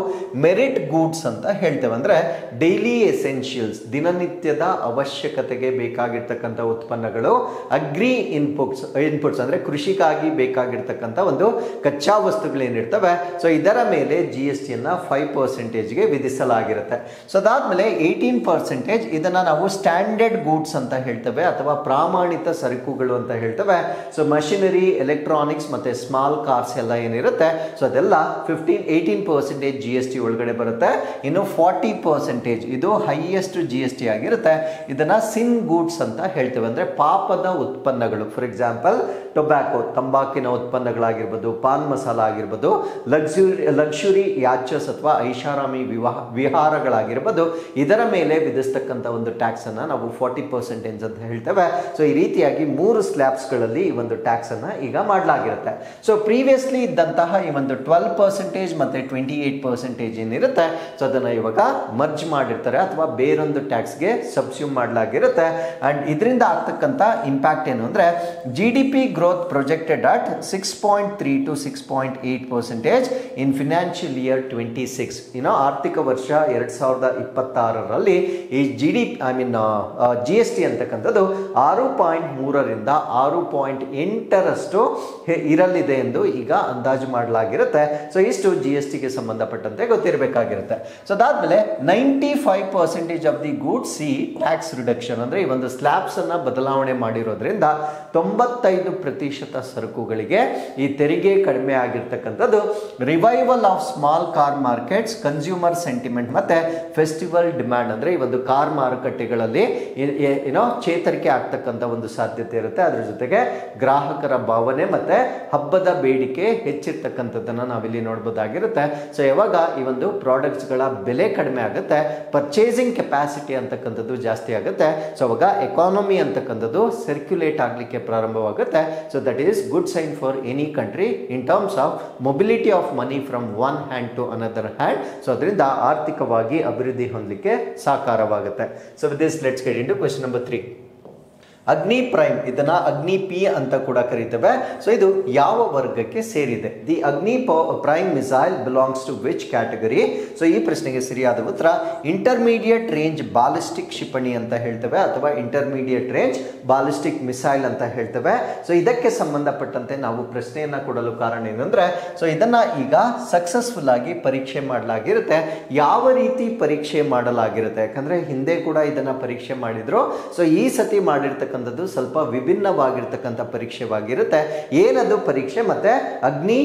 ಮೆರಿಟ್ ಗೂಡ್ಸ್ ಅಂತ ಹೇಳ್ತೇವೆ. ಅಂದ್ರೆ ಡೈಲಿ ಎಸೆನ್ಷಿಯಲ್ಸ್, ದಿನನಿತ್ಯದ ಅವಶ್ಯಕತೆಗೆ ಬೇಕಾಗಿರ್ತಕ್ಕಂಥ ಉತ್ಪನ್ನಗಳು. ಅಗ್ರಿ ಇನ್ಪುಟ್ಸ್ ಅಂದ್ರೆ ಕೃಷಿಗಾಗಿ ಬೇಕಾಗಿರ್ತಕ್ಕಂಥ ಒಂದು ಕಚ್ಚಾ ವಸ್ತುಗಳೇನಿರ್ತವೆ. ಸೊ ಇದರ ಮೇಲೆ GST ಅನ್ನ 5%ಗೆ ವಿಧಿಸಲಾಗಿರುತ್ತೆ. ಸೊ ಅದಾದ್ಮೇಲೆ 18% ಇದನ್ನ ನಾವು ಸ್ಟ್ಯಾಂಡರ್ಡ್ ಗೂಡ್ಸ್ ಅಂತ ಹೇಳ್ತೇವೆ ಅಥವಾ ಪ್ರಾಮಾಣಿತ ಸರಕುಗಳು ಅಂತ ಹೇಳ್ತೇವೆ. ಸೊ ಮಷಿನರಿ, ಎಲೆಕ್ಟ್ರಾನಿಕ್ಸ್ ಮತ್ತೆ ಸ್ಮಾಲ್ ಕಾರ್ಸ್ ಎಲ್ಲ ಏನಿರುತ್ತೆ ಸೊ ಅದೆಲ್ಲ 18% GST ಒಳಗಡೆ ಬರುತ್ತೆ. ಇನ್ನು 40% ಇದು ಹೈಯೆಸ್ಟ್ GST ಆಗಿರುತ್ತೆ. ಇದನ್ನ ಸಿನ್ ಗೂಡ್ಸ್ ಅಂತ ಹೇಳ್ತೇವೆ, ಅಂದ್ರೆ ಪಾಪದ ಉತ್ಪನ್ನಗಳು. ಫಾರ್ ಎಕ್ಸಾಂಪಲ್ ಟೊಬ್ಯಾಕೋ, ತಂಬಾಕಿನ ಉತ್ಪನ್ನಗಳಾಗಿರ್ಬೋದು, ಪಾನ್ ಮಸಾಲ ಆಗಿರ್ಬೋದು, ಲಕ್ಸುರಿ ಯಾಚಸ್ ಅಥವಾ ಐಷಾರಾಮಿ ವಿಹಾರಗಳಾಗಿರ್ಬೋದು, ಇದರ ಮೇಲೆ ವಿಧಿಸ್ತಕ್ಕಂಥ ಒಂದು ಟ್ಯಾಕ್ಸ್ ಅನ್ನ ನಾವು 40% ಅಂತ ಹೇಳ್ತೇವೆ. ಸೊ ಈ ರೀತಿಯಾಗಿ 3 ಸ್ಲ್ಯಾಬ್ಸ್ಗಳಲ್ಲಿ ಈ ಒಂದು ಟ್ಯಾಕ್ಸ್ ಅನ್ನ ಈಗ ಮಾಡಲಾಗಿರುತ್ತೆ. ಸೊ ಪ್ರೀವಿಯಸ್ಲಿ ಇದ್ದಂತಹ ಈ ಒಂದು 12% ಮತ್ತೆ 28% ಏನಿರುತ್ತೆ ಸೊ ಅದನ್ನ ಇವಾಗ ಮರ್ಜ್ ಮಾಡಿರ್ತಾರೆ ಅಥವಾ ಬೇರೊಂದು ಟ್ಯಾಕ್ಸ್ಗೆ ಸಬ್ಸ್ಯೂಮ್ ಮಾಡಲಾಗಿರುತ್ತೆ. ಅಂಡ್ ಇದರಿಂದ ಆಗ್ತಕ್ಕಂಥ ಇಂಪ್ಯಾಕ್ಟ್ ಏನು ಅಂದ್ರೆ GDP growth projected at 6.3 to 6.8% in financial year 26. ಆರ್ಥಿಕ ವರ್ಷ 2026ರಲ್ಲಿ ಈ GST ಅಂತಕ್ಕಂಥದ್ದು 6.3ರಿಂದ 6.8ರಷ್ಟು ಇರಲಿದೆ ಎಂದು ಈಗ ಅಂದಾಜು ಮಾಡಲಾಗಿರುತ್ತೆ. ಸೊ ಇಷ್ಟು GST ಗೆ ಸಂಬಂಧಪಟ್ಟಂತೆ ಗೊತ್ತಿರಬೇಕಾಗಿರುತ್ತೆ. ಸೊ ಅದಾದ್ಮೇಲೆ 95% of the goods C tax reduction, ಅಂದ್ರೆ ಈ ಒಂದು ಸ್ಲ್ಯಾಬ್ಸ್ ಅನ್ನ ಬದಲಾವಣೆ ಮಾಡಿರೋದ್ರಿಂದ 95% ಸರಕುಗಳಿಗೆ ಈ ತೆರಿಗೆ ಕಡಿಮೆ ಆಗಿರ್ತಕ್ಕಂಥದ್ದು. Revival of small car markets, consumer sentiment ಮತ್ತೆ ಫೆಸ್ಟಿವಲ್ ಡಿಮ್ಯಾಂಡ್, ಅಂದ್ರೆ ಈ ಒಂದು ಕಾರ್ ಮಾರುಕಟ್ಟೆಗಳಲ್ಲಿ ಚೇತರಿಕೆ ಆಗ್ತಕ್ಕಂಥ ಒಂದು ಸಾಧ್ಯತೆ ಇರುತ್ತೆ. ಅದ್ರ ಜೊತೆಗೆ ಗ್ರಾಹಕರ ಭಾವನೆ ಮತ್ತೆ ಹಬ್ಬದ ಬೇಡಿಕೆ ಹೆಚ್ಚಿರ್ತಕ್ಕಂಥದ್ದನ್ನ ನಾವಿಲ್ಲಿ ನೋಡಬಹುದಾಗಿರುತ್ತೆ. ಸೊ ಯಾವಾಗ ಈ ಒಂದು ಪ್ರಾಡಕ್ಟ್ಸ್ ಗಳ ಬೆಲೆ ಕಡಿಮೆ ಆಗುತ್ತೆ, ಪರ್ಚೇಸಿಂಗ್ ಕೆಪಾಸಿಟಿ ಅಂತಕ್ಕಂಥದ್ದು ಜಾಸ್ತಿ ಆಗುತ್ತೆ. ಸೊ ಅವಾಗ ಎಕಾನಮಿ ಅಂತಕ್ಕಂಥದ್ದು ಸರ್ಕ್ಯುಲೇಟ್ ಆಗಲಿಕ್ಕೆ ಪ್ರಾರಂಭವಾಗುತ್ತೆ. So that is good sign for any country in terms of mobility of money from one hand to another hand. So ಅದರಿಂದ ಆರ್ಥಿಕವಾಗಿ ಅಭಿವೃದ್ಧಿ ಹೊಂದಲಿಕ್ಕೆ ಸಾಕಾರವಾಗುತ್ತೆ. So with this let's get into question number 3. Agni prime, ಇದನ್ನ ಅಗ್ನಿ P ಅಂತ ಕೂಡ ಕರೀತೇವೆ. So ಇದು ಯಾವ ವರ್ಗಕ್ಕೆ ಸೇರಿದೆ? The Agni prime missile belongs to which category? So ಈ ಪ್ರಶ್ನೆಗೆ ಸರಿಯಾದ ಉತ್ತರ ಇಂಟರ್ಮೀಡಿಯೇಟ್ ರೇಂಜ್ ಬಾಲಿಸ್ಟಿಕ್ ಕ್ಷಿಪಣಿ ಅಂತ ಹೇಳ್ತೇವೆ, ಅಥವಾ ಇಂಟರ್ಮೀಡಿಯೇಟ್ ರೇಂಜ್ ಬಾಲಿಸ್ಟಿಕ್ ಮಿಸೈಲ್ ಅಂತ ಹೇಳ್ತೇವೆ. ಸೊ ಇದಕ್ಕೆ ಸಂಬಂಧಪಟ್ಟಂತೆ ನಾವು ಪ್ರಶ್ನೆಯನ್ನ ಕೊಡಲು ಕಾರಣ ಏನಂದ್ರೆ, ಸೊ ಇದನ್ನ ಈಗ ಸಕ್ಸಸ್ಫುಲ್ ಆಗಿ ಪರೀಕ್ಷೆ ಮಾಡಲಾಗಿರುತ್ತೆ. ಯಾವ ರೀತಿ ಪರೀಕ್ಷೆ ಮಾಡಲಾಗಿರುತ್ತೆ? ಯಾಕಂದ್ರೆ ಹಿಂದೆ ಕೂಡ ಇದನ್ನ ಪರೀಕ್ಷೆ ಮಾಡಿದ್ರು. ಸೊ ಈ ಸತಿ ಮಾಡಿರ್ತಕ್ಕಂಥ ಸ್ವಲ್ಪ ವಿಭಿನ್ನವಾಗಿರ್ತಕ್ಕಂಥ ಪರೀಕ್ಷೆವಾಗಿರುತ್ತೆ. ಏನದು ಪರೀಕ್ಷೆ ಮತ್ತೆ ಅಗ್ನಿ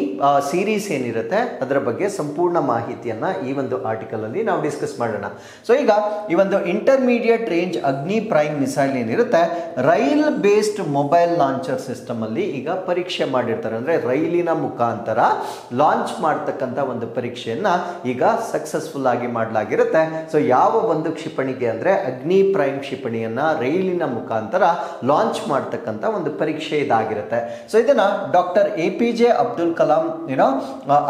ಸೀರೀಸ್ ಏನಿರುತ್ತೆ ಅದರ ಬಗ್ಗೆ ಸಂಪೂರ್ಣ ಮಾಹಿತಿಯನ್ನ ಈ ಒಂದು ಆರ್ಟಿಕಲ್ ಅಲ್ಲಿ ನಾವು ಡಿಸ್ಕಸ್ ಮಾಡೋಣ. ಸೊ ಈಗ ಈ ಒಂದು ಇಂಟರ್ಮೀಡಿಯೇಟ್ ರೇಂಜ್ ಅಗ್ನಿ ಪ್ರೈಮ್ ಮಿಸೈಲ್ ಏನಿರುತ್ತೆ, rail based mobile launcher system ಅಲ್ಲಿ ಈಗ ಪರೀಕ್ಷೆ ಮಾಡಿರ್ತಾರೆ. ಅಂದ್ರೆ ರೈಲಿನ ಮುಖಾಂತರ ಲಾಂಚ್ ಮಾಡ್ತಕ್ಕಂಥ ಒಂದು ಪರೀಕ್ಷೆಯನ್ನ ಈಗ ಸಕ್ಸಸ್ಫುಲ್ ಆಗಿ ಮಾಡಲಾಗಿರುತ್ತೆ. ಸೊ ಯಾವ ಒಂದು ಕ್ಷಿಪಣಿಗೆ ಅಂದ್ರೆ ಅಗ್ನಿ ಪ್ರೈಮ್ ಕ್ಷಿಪಣಿಯನ್ನ ರೈಲಿನ ಮುಖಾಂತರ ಲಾಂಚ್ ಮಾಡ್ತಕ್ಕಂಥ ಒಂದು ಪರೀಕ್ಷೆ ಇದಾಗಿರುತ್ತೆ. ಸೊ ಇದನ್ನ doctor APJ Abdul Kalam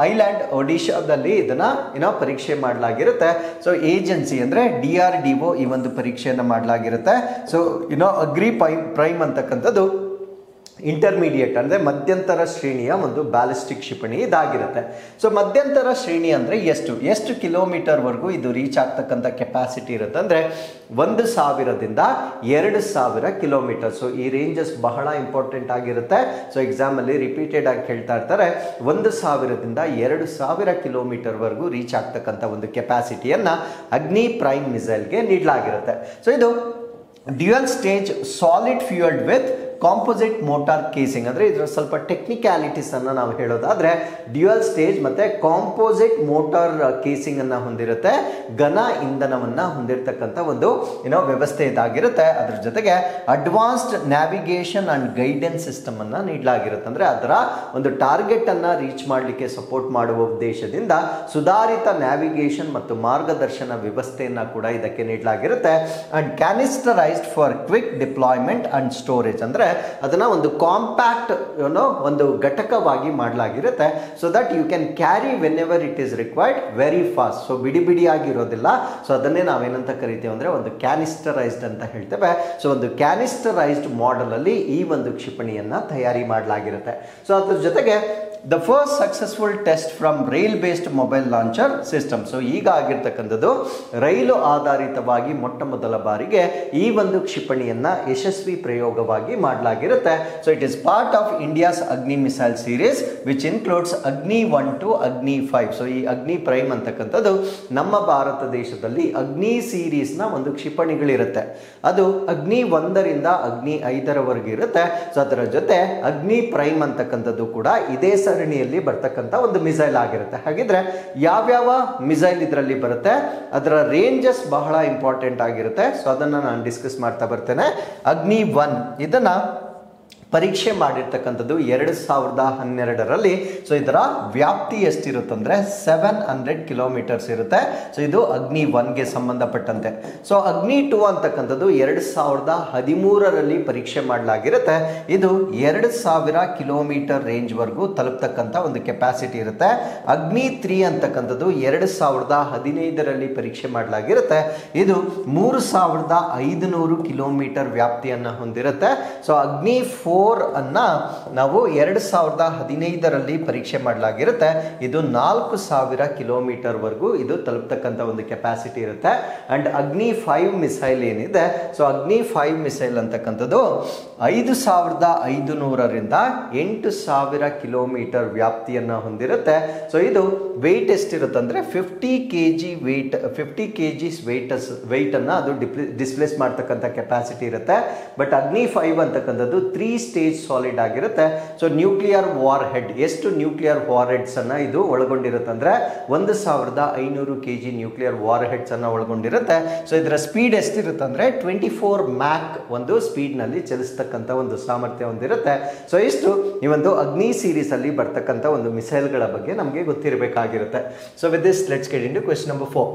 island ಒಡಿಶಾದಲ್ಲಿ ಇದನ್ನ ಪರೀಕ್ಷೆ ಮಾಡಲಾಗಿರುತ್ತೆ. ಸೊ ಏಜೆನ್ಸಿ ಅಂದ್ರೆ DRDO ಈ ಒಂದು ಪರೀಕ್ಷೆಯನ್ನ ಮಾಡಲಾಗಿರುತ್ತೆ. ಸೊ ಅಗ್ನಿ ಪ್ರೈಮ್ ಅಂತಕ್ಕಂಥದ್ದು ಇಂಟರ್ಮೀಡಿಯೇಟ್ ಅಂದ್ರೆ ಮಧ್ಯಂತರ ಶ್ರೇಣಿಯ ಒಂದು ಬ್ಯಾಲಿಸ್ಟಿಕ್ ಕ್ಷಿಪಣಿ ಇದಾಗಿರುತ್ತೆ. ಸೊ ಮಧ್ಯಂತರ ಶ್ರೇಣಿ ಅಂದ್ರೆ ಎಷ್ಟು ಕಿಲೋಮೀಟರ್ ವರೆಗೂ ಇದು ರೀಚ್ ಆಗ್ತಕ್ಕಂಥ ಕೆಪಾಸಿಟಿ ಇರುತ್ತೆ ಅಂದ್ರೆ 1000ದಿಂದ 2000 ಕಿಲೋಮೀಟರ್. ಸೊ ಈ ರೇಂಜಸ್ ಬಹಳ ಇಂಪಾರ್ಟೆಂಟ್ ಆಗಿರುತ್ತೆ. ಸೊ ಎಕ್ಸಾಮ್ ಅಲ್ಲಿ ರಿಪೀಟೆಡ್ ಆಗಿ ಹೇಳ್ತಾ ಇರ್ತಾರೆ, 1000ದಿಂದ 2000 ಕಿಲೋಮೀಟರ್ ವರೆಗೂ ರೀಚ್ ಆಗ್ತಕ್ಕಂಥ ಒಂದು ಕೆಪಾಸಿಟಿಯನ್ನ ಅಗ್ನಿ ಪ್ರೈಮ್ ಮಿಸೈಲ್ಗೆ ನೀಡಲಾಗಿರುತ್ತೆ. ಸೊ ಇದು dual stage solid fuelled with composite motor casing, ಅಂದ್ರೆ ಇದರ ಸ್ವಲ್ಪ ಟೆಕ್ನಿಕ್ಯಾಲಿಟೀಸ್ ಅನ್ನ ನಾವು ಹೇಳೋದಾದ್ರೆ ಡ್ಯುಯಲ್ ಸ್ಟೇಜ್ ಮತ್ತೆ ಕಾಂಪೋಸಿಟ್ ಮೋಟಾರ್ ಕೇಸಿಂಗ್ ಅನ್ನ ಹೊಂದಿರುತ್ತೆ. ಘನ ಇಂಧನವನ್ನ ಹೊಂದಿರತಕ್ಕಂಥ ಒಂದು ವ್ಯವಸ್ಥೆ ಇದಾಗಿರುತ್ತೆ. ಅದ್ರ ಜೊತೆಗೆ advanced navigation and guidance system ಅನ್ನ ನೀಡಲಾಗಿರುತ್ತೆ. ಅಂದ್ರೆ ಅದರ ಒಂದು ಟಾರ್ಗೆಟ್ ಅನ್ನ ರೀಚ್ ಮಾಡಲಿಕ್ಕೆ ಸಪೋರ್ಟ್ ಮಾಡುವ ಉದ್ದೇಶದಿಂದ ಸುಧಾರಿತ ನ್ಯಾವಿಗೇಷನ್ ಮತ್ತು ಮಾರ್ಗದರ್ಶನ ವ್ಯವಸ್ಥೆಯನ್ನ ಕೂಡ ಇದಕ್ಕೆ ನೀಡಲಾಗಿರುತ್ತೆ. And canisterised for quick deployment and storage, ಅಂದ್ರೆ ಅದನ್ನ ಒಂದು ಕಾಂಪ್ಯಾಕ್ಟ್ ಒಂದು ಘಟಕವಾಗಿ ಮಾಡಲಾಗಿರುತ್ತೆ. So that you can carry whenever it is required very fast. So ಬಿಡಿ ಆಗಿರೋದಿಲ್ಲ. ಸೊ ಅದನ್ನೇ ನಾವೇನಂತ ಕರಿತೀವಿ ಅಂದ್ರೆ ಒಂದು ಕ್ಯಾನಿಸ್ಟರೈಸ್ಡ್ ಅಂತ ಹೇಳ್ತೇವೆ. ಸೊ ಒಂದು ಕ್ಯಾನಿಸ್ಟರೈಸ್ಡ್ ಮಾಡೆಲ್ ಅಲ್ಲಿ ಈ ಒಂದು ಕ್ಷಿಪಣಿಯನ್ನ ತಯಾರಿ ಮಾಡಲಾಗಿರುತ್ತೆ. ಸೊ ಅದ್ರ ಜೊತೆಗೆ the first successful test from rail based mobile launcher system. So ಈಗ ಆಗಿರ್ತಕ್ಕಂಥದ್ದು ರೈಲು ಆಧಾರಿತವಾಗಿ ಮೊಟ್ಟ ಮೊದಲ ಬಾರಿಗೆ ಈ ಒಂದು ಕ್ಷಿಪಣಿಯನ್ನ ಯಶಸ್ವಿ ಪ್ರಯೋಗವಾಗಿ ಮಾಡಲಾಗಿರುತ್ತೆ. So it is part of India's Agni missile series which includes Agni 1 to ಅಗ್ನಿ 5. ಸೊ ಈ ಅಗ್ನಿ ಪ್ರೈಮ್ ಅಂತಕ್ಕಂಥದ್ದು ನಮ್ಮ ಭಾರತ ದೇಶದಲ್ಲಿ ಅಗ್ನಿ ಸೀರೀಸ್ ನ ಒಂದು ಕ್ಷಿಪಣಿಗಳಿರುತ್ತೆ. ಅದು ಅಗ್ನಿ 1ರಿಂದ ಅಗ್ನಿ 5ರವರೆಗೆ ಇರುತ್ತೆ. ಸೊ ಅದರ ಜೊತೆ ಅಗ್ನಿ ಪ್ರೈಮ್ ಅಂತಕ್ಕಂಥದ್ದು ಕೂಡ ಇದೇ ಸರಣಿಯಲ್ಲಿ ಬರ್ತಕ್ಕಂಥ ಒಂದು ಮಿಸೈಲ್ ಆಗಿರುತ್ತೆ. ಹಾಗಿದ್ರೆ ಯಾವ್ಯಾವ ಮಿಸೈಲ್ ಇದರಲ್ಲಿ ಬರುತ್ತೆ, ಅದರ ರೇಂಜಸ್ ಬಹಳ ಇಂಪಾರ್ಟೆಂಟ್ ಆಗಿರುತ್ತೆ. ಸೊ ಅದನ್ನ ನಾನು ಡಿಸ್ಕಸ್ ಮಾಡ್ತಾ ಬರ್ತೇನೆ. ಅಗ್ನಿ 1 ಇದನ್ನ ಪರೀಕ್ಷೆ ಮಾಡಿರ್ತಕ್ಕಂಥದ್ದು 2012ರಲ್ಲಿ. ಸೊ ಇದರ ವ್ಯಾಪ್ತಿ ಎಷ್ಟಿರುತ್ತಂದ್ರೆ 700 ಕಿಲೋಮೀಟರ್ಸ್ ಇರುತ್ತೆ. ಸೊ ಇದು ಅಗ್ನಿ 1ಗೆ ಸಂಬಂಧಪಟ್ಟಂತೆ. ಸೊ ಅಗ್ನಿ 2 ಅಂತಕ್ಕಂಥದ್ದು 2013ರಲ್ಲಿ ಪರೀಕ್ಷೆ ಮಾಡಲಾಗಿರುತ್ತೆ. ಇದು 2000 ಕಿಲೋಮೀಟರ್ ರೇಂಜ್ ವರೆಗೂ ತಲುಪ್ತಕ್ಕಂಥ ಒಂದು ಕೆಪಾಸಿಟಿ ಇರುತ್ತೆ. ಅಗ್ನಿ 3 ಅಂತಕ್ಕಂಥದ್ದು 2015ರಲ್ಲಿ ಪರೀಕ್ಷೆ ಮಾಡಲಾಗಿರುತ್ತೆ. ಇದು 3500 ಕಿಲೋಮೀಟರ್ ವ್ಯಾಪ್ತಿಯನ್ನ ಹೊಂದಿರುತ್ತೆ. ಸೊ ಅಗ್ನಿ 4 4 ಅನ್ನ ನಾವು 2015ರಲ್ಲಿ ಪರೀಕ್ಷೆ ಮಾಡಲಾಗಿರುತ್ತೆ. ಇದು 4000 ಕಿಲೋಮೀಟರ್ ವರೆಗೂ ಇದು ತಲುಪ್ತಕ್ಕಂಥ ಒಂದು ಕೆಪಾಸಿಟಿ ಇರುತ್ತೆ. ಅಂಡ್ ಅಗ್ನಿ 5 ಮಿಸೈಲ್ ಏನಿದೆ, ಸೊ ಅಗ್ನಿ 5 ಮಿಸೈಲ್ ಅಂತಕ್ಕಂಥದ್ದು 5500ರಿಂದ 8000 ಕಿಲೋಮೀಟರ್ ವ್ಯಾಪ್ತಿಯನ್ನು ಹೊಂದಿರುತ್ತೆ. ಸೊ ಇದು ವೆಯ್ಟ್ ಎಷ್ಟಿರುತ್ತೆ ಅಂದರೆ 50 kg ವೆಯ್ಟ್, 50 kg ವೆಯ್ಟನ್ನು ಅದು ಡಿಸ್ಪ್ಲೇಸ್ ಮಾಡ್ತಕ್ಕಂಥ ಕೆಪಾಸಿಟಿ ಇರುತ್ತೆ. ಬಟ್ ಅಗ್ನಿ 5 ಅಂತಕ್ಕಂಥದ್ದು 3 ಸ್ಟೇಜ್ ಸಾಲಿಡ್ ಆಗಿರುತ್ತೆ. ಸೊ ನ್ಯೂಕ್ಲಿಯರ್ ವಾರ್ ಹೆಡ್, ಎಷ್ಟು ನ್ಯೂಕ್ಲಿಯರ್ ವಾರ್ ಹೆಡ್ಸ್ ಅನ್ನ ಇದು ಒಳಗೊಂಡಿರುತ್ತೆ ಅಂದರೆ 1500 kg ನ್ಯೂಕ್ಲಿಯರ್ ವಾರ್ ಹೆಡ್ಸ್ ಅನ್ನ ಒಳಗೊಂಡಿರುತ್ತೆ. ಸೊ ಇದರ ಸ್ಪೀಡ್ ಎಷ್ಟಿರುತ್ತೆ ಅಂದರೆ 24 ಮ್ಯಾಕ್ ಒಂದು ಸ್ಪೀಡ್ ನಲ್ಲಿ ಚಲಿಸ್ತಕ್ಕಂಥ ಒಂದು ಸಾಮರ್ಥ್ಯ ಹೊಂದಿರುತ್ತೆ. ಸೊ ಇಷ್ಟು ಈ ಒಂದು ಅಗ್ನಿ ಸೀರೀಸ್ ಅಲ್ಲಿ ಬರ್ತಕ್ಕಂಥ ಒಂದು ಮಿಸೈಲ್ಗಳ ಬಗ್ಗೆ ನಮಗೆ ಗೊತ್ತಿರಬೇಕಾಗಿರುತ್ತೆ. So with this let's get into question number 4.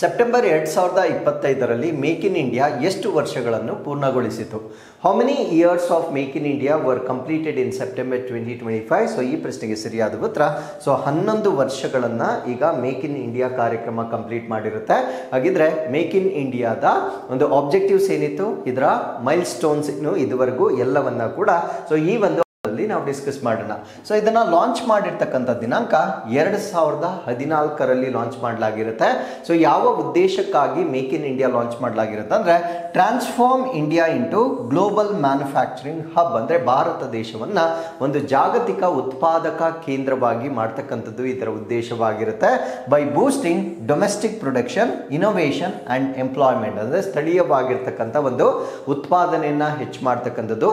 September 2025ರಲ್ಲಿ ಮೇಕ್ ಇನ್ ಇಂಡಿಯಾ ಎಷ್ಟು ವರ್ಷಗಳನ್ನು ಪೂರ್ಣಗೊಳಿಸಿತು? How many years of make in India were completed in September 2025? So ಈ ಪ್ರಶ್ನೆಗೆ ಸರಿಯಾದ ಉತ್ತರ ಸೊ 11 ವರ್ಷಗಳನ್ನು ಈಗ ಮೇಕ್ ಇನ್ ಇಂಡಿಯಾ ಕಾರ್ಯಕ್ರಮ ಕಂಪ್ಲೀಟ್ ಮಾಡಿರುತ್ತೆ. ಹಾಗಿದ್ರೆ ಮೇಕ್ ಇನ್ ಇಂಡಿಯಾದ ಒಂದು ಆಬ್ಜೆಕ್ಟಿವ್ಸ್ ಏನಿತ್ತು, ಇದರ ಮೈಲ್ ಸ್ಟೋನ್ಸ್ ಇದುವರೆಗೂ ಎಲ್ಲವನ್ನ ಕೂಡ ಸೊ ಈ ಒಂದು ನಾವು ಡಿಸ್ಕಸ್ ಮಾಡೋಣ. ಸೊ ಇದನ್ನ ಲಾಂಚ್ ಮಾಡಿರ್ತಕ್ಕಂಥ ದಿನಾಂಕ 2014ರಲ್ಲಿ ಲಾಂಚ್ ಮಾಡಲಾಗಿರುತ್ತೆ. ಸೊ ಯಾವ ಉದ್ದೇಶಕ್ಕಾಗಿ ಮೇಕ್ ಇನ್ ಇಂಡಿಯಾ ಲಾಂಚ್ ಮಾಡಲಾಗಿರುತ್ತೆ ಅಂದ್ರೆ transform India into global manufacturing hub, ಅಂದ್ರೆ ಭಾರತ ದೇಶವನ್ನ ಒಂದು ಜಾಗತಿಕ ಉತ್ಪಾದಕ ಕೇಂದ್ರವಾಗಿ ಮಾಡ್ತಕ್ಕಂಥದ್ದು ಇದರ ಉದ್ದೇಶವಾಗಿರುತ್ತೆ. By boosting domestic production, innovation and employment, ಅಂದ್ರೆ ಸ್ಥಳೀಯವಾಗಿರ್ತಕ್ಕಂಥ ಒಂದು ಉತ್ಪಾದನೆಯನ್ನ ಹೆಚ್ಚು ಮಾಡ್ತಕ್ಕಂಥದ್ದು,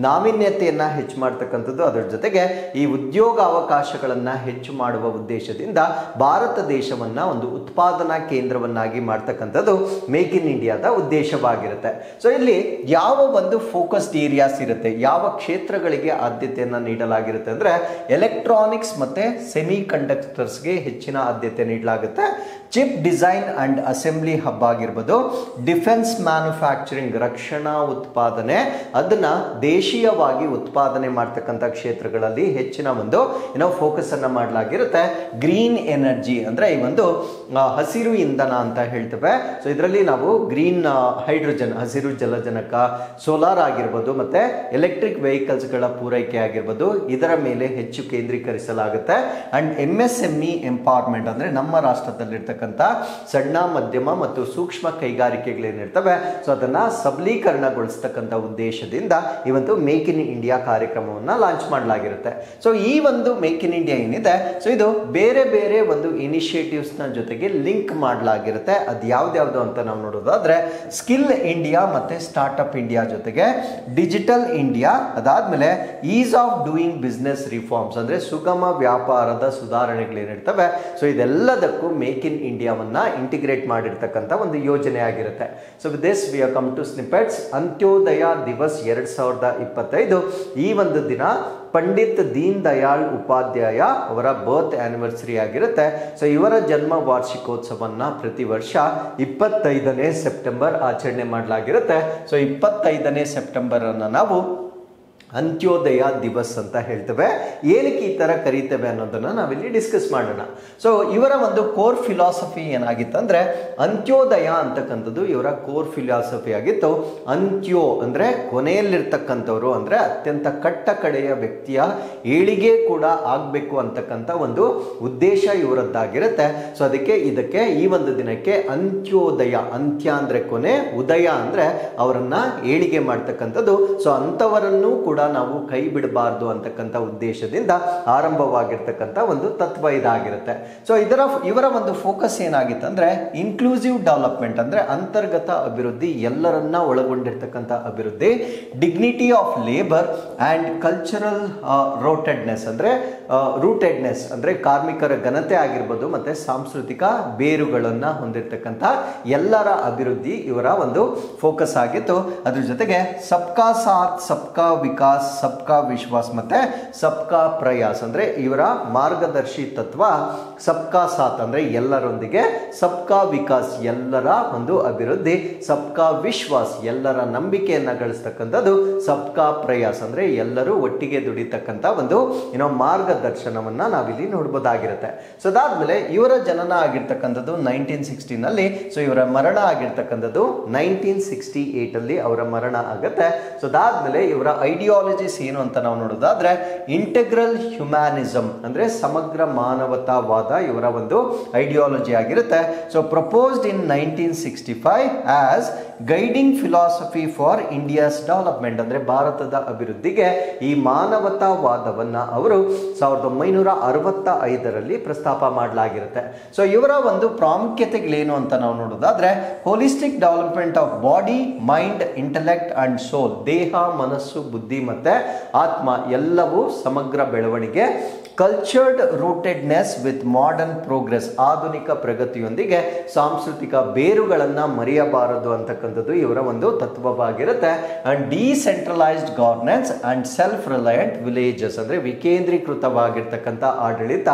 ನಾವೀನ್ಯತೆಯನ್ನ ಹೆಚ್ಚು ಮಾಡ್ತಕ್ಕಂಥದ್ದು, ಅದರ ಜೊತೆಗೆ ಈ ಉದ್ಯೋಗ ಅವಕಾಶಗಳನ್ನ ಹೆಚ್ಚು ಮಾಡುವ ಉದ್ದೇಶದಿಂದ ಭಾರತ ದೇಶವನ್ನ ಒಂದು ಉತ್ಪಾದನಾ ಕೇಂದ್ರವನ್ನಾಗಿ ಮಾಡ್ತಕ್ಕಂಥದ್ದು ಮೇಕ್ ಇನ್ ಇಂಡಿಯಾದ ಉದ್ದೇಶವಾಗಿರುತ್ತೆ. ಸೊ ಇಲ್ಲಿ ಯಾವ ಒಂದು ಫೋಕಸ್ಡ್ ಏರಿಯಾಸ್ ಇರುತ್ತೆ, ಯಾವ ಕ್ಷೇತ್ರಗಳಿಗೆ ಆದ್ಯತೆಯನ್ನ ನೀಡಲಾಗಿರುತ್ತೆ ಅಂದ್ರೆ ಎಲೆಕ್ಟ್ರಾನಿಕ್ಸ್ ಮತ್ತೆ ಸೆಮಿ ಕಂಡಕ್ಟರ್ಸ್ಗೆ ಹೆಚ್ಚಿನ ಆದ್ಯತೆ ನೀಡಲಾಗುತ್ತೆ. Chip design and assembly hub ಆಗಿರ್ಬೋದು, ಡಿಫೆನ್ಸ್ ಮ್ಯಾನುಫ್ಯಾಕ್ಚರಿಂಗ್ ರಕ್ಷಣಾ ಉತ್ಪಾದನೆ ಅದನ್ನ ದೇಶೀಯವಾಗಿ ಉತ್ಪಾದನೆ ಮಾಡ್ತಕ್ಕಂಥ ಕ್ಷೇತ್ರಗಳಲ್ಲಿ ಹೆಚ್ಚಿನ ಒಂದು ಫೋಕಸ್ ಅನ್ನ ಮಾಡಲಾಗಿರುತ್ತೆ. ಗ್ರೀನ್ ಎನರ್ಜಿ ಅಂದ್ರೆ ಈ ಒಂದು ಹಸಿರು ಇಂಧನ ಅಂತ ಹೇಳ್ತೇವೆ. ಸೊ ಇದರಲ್ಲಿ ನಾವು ಗ್ರೀನ್ ಹೈಡ್ರೋಜನ್, ಹಸಿರು ಜಲಜನಕ, ಸೋಲಾರ್ ಆಗಿರ್ಬೋದು ಮತ್ತೆ ಎಲೆಕ್ಟ್ರಿಕ್ ವೆಹಿಕಲ್ಸ್ ಗಳ ಪೂರೈಕೆ ಆಗಿರ್ಬೋದು, ಇದರ ಮೇಲೆ ಹೆಚ್ಚು ಕೇಂದ್ರೀಕರಿಸಲಾಗುತ್ತೆ. ಅಂಡ್ MSME ಎಂಪವರ್ಮೆಂಟ್ ಅಂದ್ರೆ ನಮ್ಮ ರಾಷ್ಟ್ರದಲ್ಲಿರ್ತಕ್ಕಂಥ ಸಣ್ಣ ಮಧ್ಯಮ ಮತ್ತು ಸೂಕ್ಷ್ಮ ಕೈಗಾರಿಕೆಗಳೇನಿರ್ತವೆ ಸೊ ಅದನ್ನ ಸಬಲೀಕರಣಗೊಳಿಸ್ತಕ್ಕಂಥ ಉದ್ದೇಶದಿಂದ ಈ ಒಂದು ಮೇಕ್ ಇನ್ ಇಂಡಿಯಾ ಕಾರ್ಯಕ್ರಮವನ್ನ ಲಾಂಚ್ ಮಾಡಲಾಗಿರುತ್ತೆ. ಸೊ ಈ ಒಂದು ಮೇಕ್ ಇನ್ ಇಂಡಿಯಾ ಏನಿದೆ ಸೊ ಇದು ಬೇರೆ ಬೇರೆ ಒಂದು ಇನಿಷಿಯೇಟಿವ್ಸ್ ನ ಜೊತೆಗೆ ಲಿಂಕ್ ಮಾಡಲಾಗಿರುತ್ತೆ. ಅದು ಯಾವ್ದ್ಯಾವ್ದು ಅಂತ ನಾವು ನೋಡೋದಾದ್ರೆ ಸ್ಕಿಲ್ ಇಂಡಿಯಾ ಮತ್ತೆ ಸ್ಟಾರ್ಟ್ಅಪ್ ಇಂಡಿಯಾ ಜೊತೆಗೆ ಡಿಜಿಟಲ್ ಇಂಡಿಯಾ, ಅದಾದ್ಮೇಲೆ ease of doing business reforms ಅಂದ್ರೆ ಸುಗಮ ವ್ಯಾಪಾರದ ಸುಧಾರಣೆಗಳೇನಿರ್ತವೆ ಸೊ ಇದೆಲ್ಲದಕ್ಕೂ ಮೇಕ್ ಇನ್ ಇಂಡಿಯಾವನ್ನ ಇಂಟಿಗ್ರೇಟ್ ಮಾಡಿರ್ತಕ್ಕಂಥ ಒಂದು ಯೋಜನೆ ಆಗಿರುತ್ತೆ. So with this we have come to snippets. Antyodaya Diwas 2025 ಈ ಒಂದು ದಿನ ಪಂಡಿತ್ ದೀನ್ ದಯಾಳ್ ಉಪಾಧ್ಯಾಯ ಅವರ ಬರ್ತ್ ಆನಿವರ್ಸರಿ ಆಗಿರುತ್ತೆ. ಸೊ ಇವರ ಜನ್ಮ ವಾರ್ಷಿಕೋತ್ಸವನ್ನ ಪ್ರತಿ ವರ್ಷ 25ನೇ ಸೆಪ್ಟೆಂಬರ್ ಆಚರಣೆ ಮಾಡಲಾಗಿರುತ್ತೆ. ಸೊ 25ನೇ ಸೆಪ್ಟೆಂಬರ್ ಅನ್ನ ನಾವು ಅಂತ್ಯೋದಯ ದಿವಸ್ ಅಂತ ಹೇಳ್ತೇವೆ. ಏನಕ್ಕೆ ಈ ತರ ಕರೀತೇವೆ ಅನ್ನೋದನ್ನ ನಾವಿಲ್ಲಿ ಡಿಸ್ಕಸ್ ಮಾಡೋಣ. ಸೊ ಇವರ ಒಂದು ಕೋರ್ ಫಿಲಾಸಫಿ ಏನಾಗಿತ್ತಂದ್ರೆ ಅಂತ್ಯೋದಯ ಅಂತಕ್ಕಂಥದ್ದು ಇವರ ಕೋರ್ ಫಿಲಾಸಫಿ ಆಗಿತ್ತು. ಅಂತ್ಯೋ ಅಂದ್ರೆ ಕೊನೆಯಲ್ಲಿರ್ತಕ್ಕಂಥವ್ರು, ಅಂದ್ರೆ ಅತ್ಯಂತ ಕಟ್ಟ ಕಡೆಯ ವ್ಯಕ್ತಿಯ ಏಳಿಗೆ ಕೂಡ ಆಗ್ಬೇಕು ಅಂತಕ್ಕಂಥ ಒಂದು ಉದ್ದೇಶ ಇವರದ್ದಾಗಿರುತ್ತೆ. ಸೊ ಅದಕ್ಕೆ ಇದಕ್ಕೆ ಈ ಒಂದು ದಿನಕ್ಕೆ ಅಂತ್ಯೋದಯ, ಅಂತ್ಯ ಅಂದ್ರೆ ಕೊನೆ, ಉದಯ ಅಂದ್ರೆ ಅವರನ್ನ ಏಳಿಗೆ ಮಾಡ್ತಕ್ಕಂಥದ್ದು. ಸೊ ಅಂತವರನ್ನು ಕೂಡ ನಾವು ಕೈ ಬಿಡಬಾರ್ದು ಅಂತಕ್ಕಂಥ ಉದ್ದೇಶದಿಂದ ಆರಂಭವಾಗಿರ್ತಕ್ಕಂಥ ಒಂದು ತತ್ವ ಇದಾಗಿರುತ್ತೆ. ಸೊ ಇವರ ಒಂದು ಫೋಕಸ್ ಏನಾಗಿತ್ತು ಅಂದ್ರೆ ಇನ್ಕ್ಲೂಸಿವ್ ಡೆವಲಪ್ಮೆಂಟ್ ಅಂದ್ರೆ ಅಂತರ್ಗತ ಅಭಿವೃದ್ಧಿ, ಎಲ್ಲರನ್ನ ಒಳಗೊಂಡಿರ್ತಕ್ಕಂಥ ಅಭಿವೃದ್ಧಿ, dignity of labour and cultural rootedness ಅಂದ್ರೆ ಕಾರ್ಮಿಕರ ಘನತೆ ಆಗಿರ್ಬೋದು ಮತ್ತೆ ಸಾಂಸ್ಕೃತಿಕ ಬೇರುಗಳನ್ನ ಹೊಂದಿರತಕ್ಕಂಥ ಎಲ್ಲರ ಅಭಿವೃದ್ಧಿ ಇವರ ಒಂದು ಫೋಕಸ್ ಆಗಿತ್ತು. ಅದ್ರ ಜೊತೆಗೆ ಸಬ್ಕಾ ಸಾಥ್, ಸಬ್ಕಾ ವಿಕಾಸ್, ಸಬ್ಕಾ ವಿಶ್ವಾಸ್ ಮತ್ತೆ ಸಬ್ಕಾ ಪ್ರಯಾಸ್ ಅಂದ್ರೆ ಇವರ ಮಾರ್ಗದರ್ಶಿ ತತ್ವ ಸಬ್ಕಾ ಸಾಥ್ ಅಂದ್ರೆ ಎಲ್ಲರೊಂದಿಗೆ, ಸಬ್ಕಾ ವಿಕಾಸ್ ಎಲ್ಲರ ಒಂದು ಅಭಿವೃದ್ಧಿ, ಸಬ್ಕಾ ವಿಶ್ವಾಸ್ ಎಲ್ಲರ ನಂಬಿಕೆಯನ್ನ ಗಳಿಸ್ತಕ್ಕಂಥದ್ದು, ಸಬ್ಕಾ ಪ್ರಯಾಸ್ ಅಂದ್ರೆ ಎಲ್ಲರೂ ಒಟ್ಟಿಗೆ ದುಡಿತಕ್ಕಂಥ ಒಂದು ಮಾರ್ಗದರ್ಶನವನ್ನ ನಾವಿಲ್ಲಿ ನೋಡಬಹುದಾಗಿರುತ್ತೆ. ಸೊ ಅದಾದ್ಮೇಲೆ ಇವರ ಜನನ ಆಗಿರ್ತಕ್ಕಂಥದ್ದು 1960ನಲ್ಲಿ. ಸೊ ಇವರ ಮರಣ ಆಗಿರ್ತಕ್ಕಂಥದ್ದು 1968 ಅಲ್ಲಿ ಅವರ ಮರಣ ಆಗುತ್ತೆ. ಸೊ ಅದಾದ್ಮೇಲೆ ಇವರ ಐಡಿಯಾಲಜಿ ಐಡಿಯಾಲಜೀಸ್ ಏನು ಅಂತ ನಾವು ನೋಡೋದಾದ್ರೆ ಇಂಟೆಗ್ರಲ್ ಹ್ಯುಮ್ಯಾನಿಸಮ್ ಅಂದ್ರೆ ಸಮಗ್ರ ಮಾನವತಾವಾದ ಇವರ ಒಂದು ಐಡಿಯಾಲಜಿ ಆಗಿರುತ್ತೆ. So proposed in 1965 as guiding philosophy for India's development ಅಂದ್ರೆ ಭಾರತದ ಅಭಿವೃದ್ಧಿಗೆ ಈ ಮಾನವತಾವಾದವನ್ನ ಅವರು 1965ರಲ್ಲಿ ಪ್ರಸ್ತಾಪ ಮಾಡಲಾಗಿರುತ್ತೆ. ಸೊ ಇವರ ಒಂದು ಪ್ರಾಮುಖ್ಯತೆಗಳೇನು ಅಂತ ನಾವು ನೋಡೋದಾದ್ರೆ holistic development of body, mind, intellect and soul, ದೇಹ, ಮನಸ್ಸು, ಬುದ್ಧಿ ಮತ್ತೆ ಆತ್ಮ ಎಲ್ಲವೂ ಸಮಗ್ರ ಬೆಳವಣಿಗೆ, cultured rootedness with modern progress, ಆಧುನಿಕ ಪ್ರಗತಿಯೊಂದಿಗೆ ಸಾಂಸ್ಕೃತಿಕ ಬೇರುಗಳನ್ನ ಮರೆಯಬಾರದು ಅಂತಕ್ಕಂಥದ್ದು ಇವರ ಒಂದು ತತ್ವವಾಗಿರುತ್ತೆ. And decentralised governance and self reliant villages ಅಂದ್ರೆ ವಿಕೇಂದ್ರೀಕೃತವಾಗಿರ್ತಕ್ಕಂಥ ಆಡಳಿತ,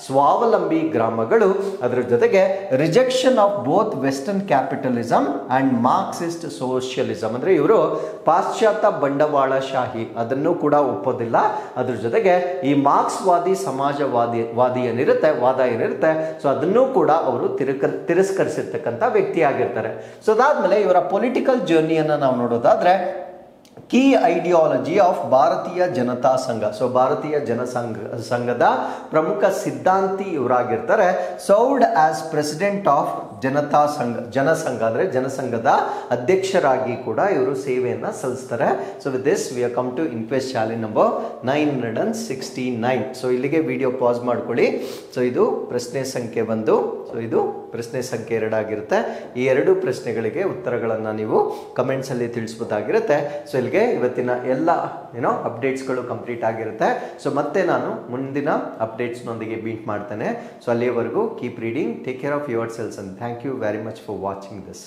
ಸ್ವಾವಲಂಬಿ ಗ್ರಾಮಗಳು, ಅದರ ಜೊತೆಗೆ rejection of both western capitalism and Marxist socialism ಅಂದ್ರೆ ಇವರು ಪಾಶ್ಚಾತ್ಯ ಬಂಡವಾಳಶಾಹಿ ಅದನ್ನು ಕೂಡ ಒಪ್ಪೋದಿಲ್ಲ. ಅದ್ರ ಜೊತೆಗೆ ಈ ಮಾರ್ಕ್ಸ್ವಾದಿ ಸಮಾಜವಾದಿ ಏನಿರುತ್ತೆ ವಾದ ಏನಿರುತ್ತೆ ಸೊ ಅದನ್ನು ಕೂಡ ಅವರು ತಿರಸ್ಕರಿಸಿರ್ತಕ್ಕಂಥ ವ್ಯಕ್ತಿ ಆಗಿರ್ತಾರೆ. ಸೊ ಅದಾದ್ಮೇಲೆ ಇವರ ಪೊಲಿಟಿಕಲ್ ಜರ್ನಿಯನ್ನ ನಾವು ನೋಡೋದಾದ್ರೆ ಕೀ ಐಡಿಯಾಲಜಿ ಆಫ್ ಭಾರತೀಯ ಜನತಾ ಸಂಘ. ಸೊ ಭಾರತೀಯ ಸಂಘದ ಪ್ರಮುಖ ಸಿದ್ಧಾಂತಿ ಇವರಾಗಿರ್ತಾರೆ. Served as president of Jana Sangh ಅಂದ್ರೆ ಜನಸಂಘದ ಅಧ್ಯಕ್ಷರಾಗಿ ಕೂಡ ಇವರು ಸೇವೆಯನ್ನ ಸಲ್ಲಿಸ್ತಾರೆ. So with this we are come to inquest challenge number 969. So ಇಲ್ಲಿಗೆ ವಿಡಿಯೋ ಪಾಸ್ ಮಾಡ್ಕೊಳ್ಳಿ. ಸೊ ಇದು ಪ್ರಶ್ನೆ ಸಂಖ್ಯೆ 1, ಸೊ ಇದು ಪ್ರಶ್ನೆ ಸಂಖ್ಯೆ 2 ಆಗಿರುತ್ತೆ. ಈ 2 ಪ್ರಶ್ನೆಗಳಿಗೆ ಉತ್ತರಗಳನ್ನು ನೀವು ಕಮೆಂಟ್ಸ್ ಅಲ್ಲಿ ತಿಳಿಸಬಹುದಾಗಿರುತ್ತೆ. ಸೊ ಇಲ್ಲಿಗೆ ಇವತ್ತಿನ ಎಲ್ಲ ಅಪ್ಡೇಟ್ಸ್ಗಳು ಕಂಪ್ಲೀಟ್ ಆಗಿರುತ್ತೆ. ಸೊ ಮತ್ತೆ ನಾನು ಮುಂದಿನ ಅಪ್ಡೇಟ್ಸ್ನೊಂದಿಗೆ ಮೀಟ್ ಮಾಡ್ತೇನೆ. ಸೊ ಅಲ್ಲಿಯವರೆಗೂ keep reading, take care of yourselves and thank you very much for watching this.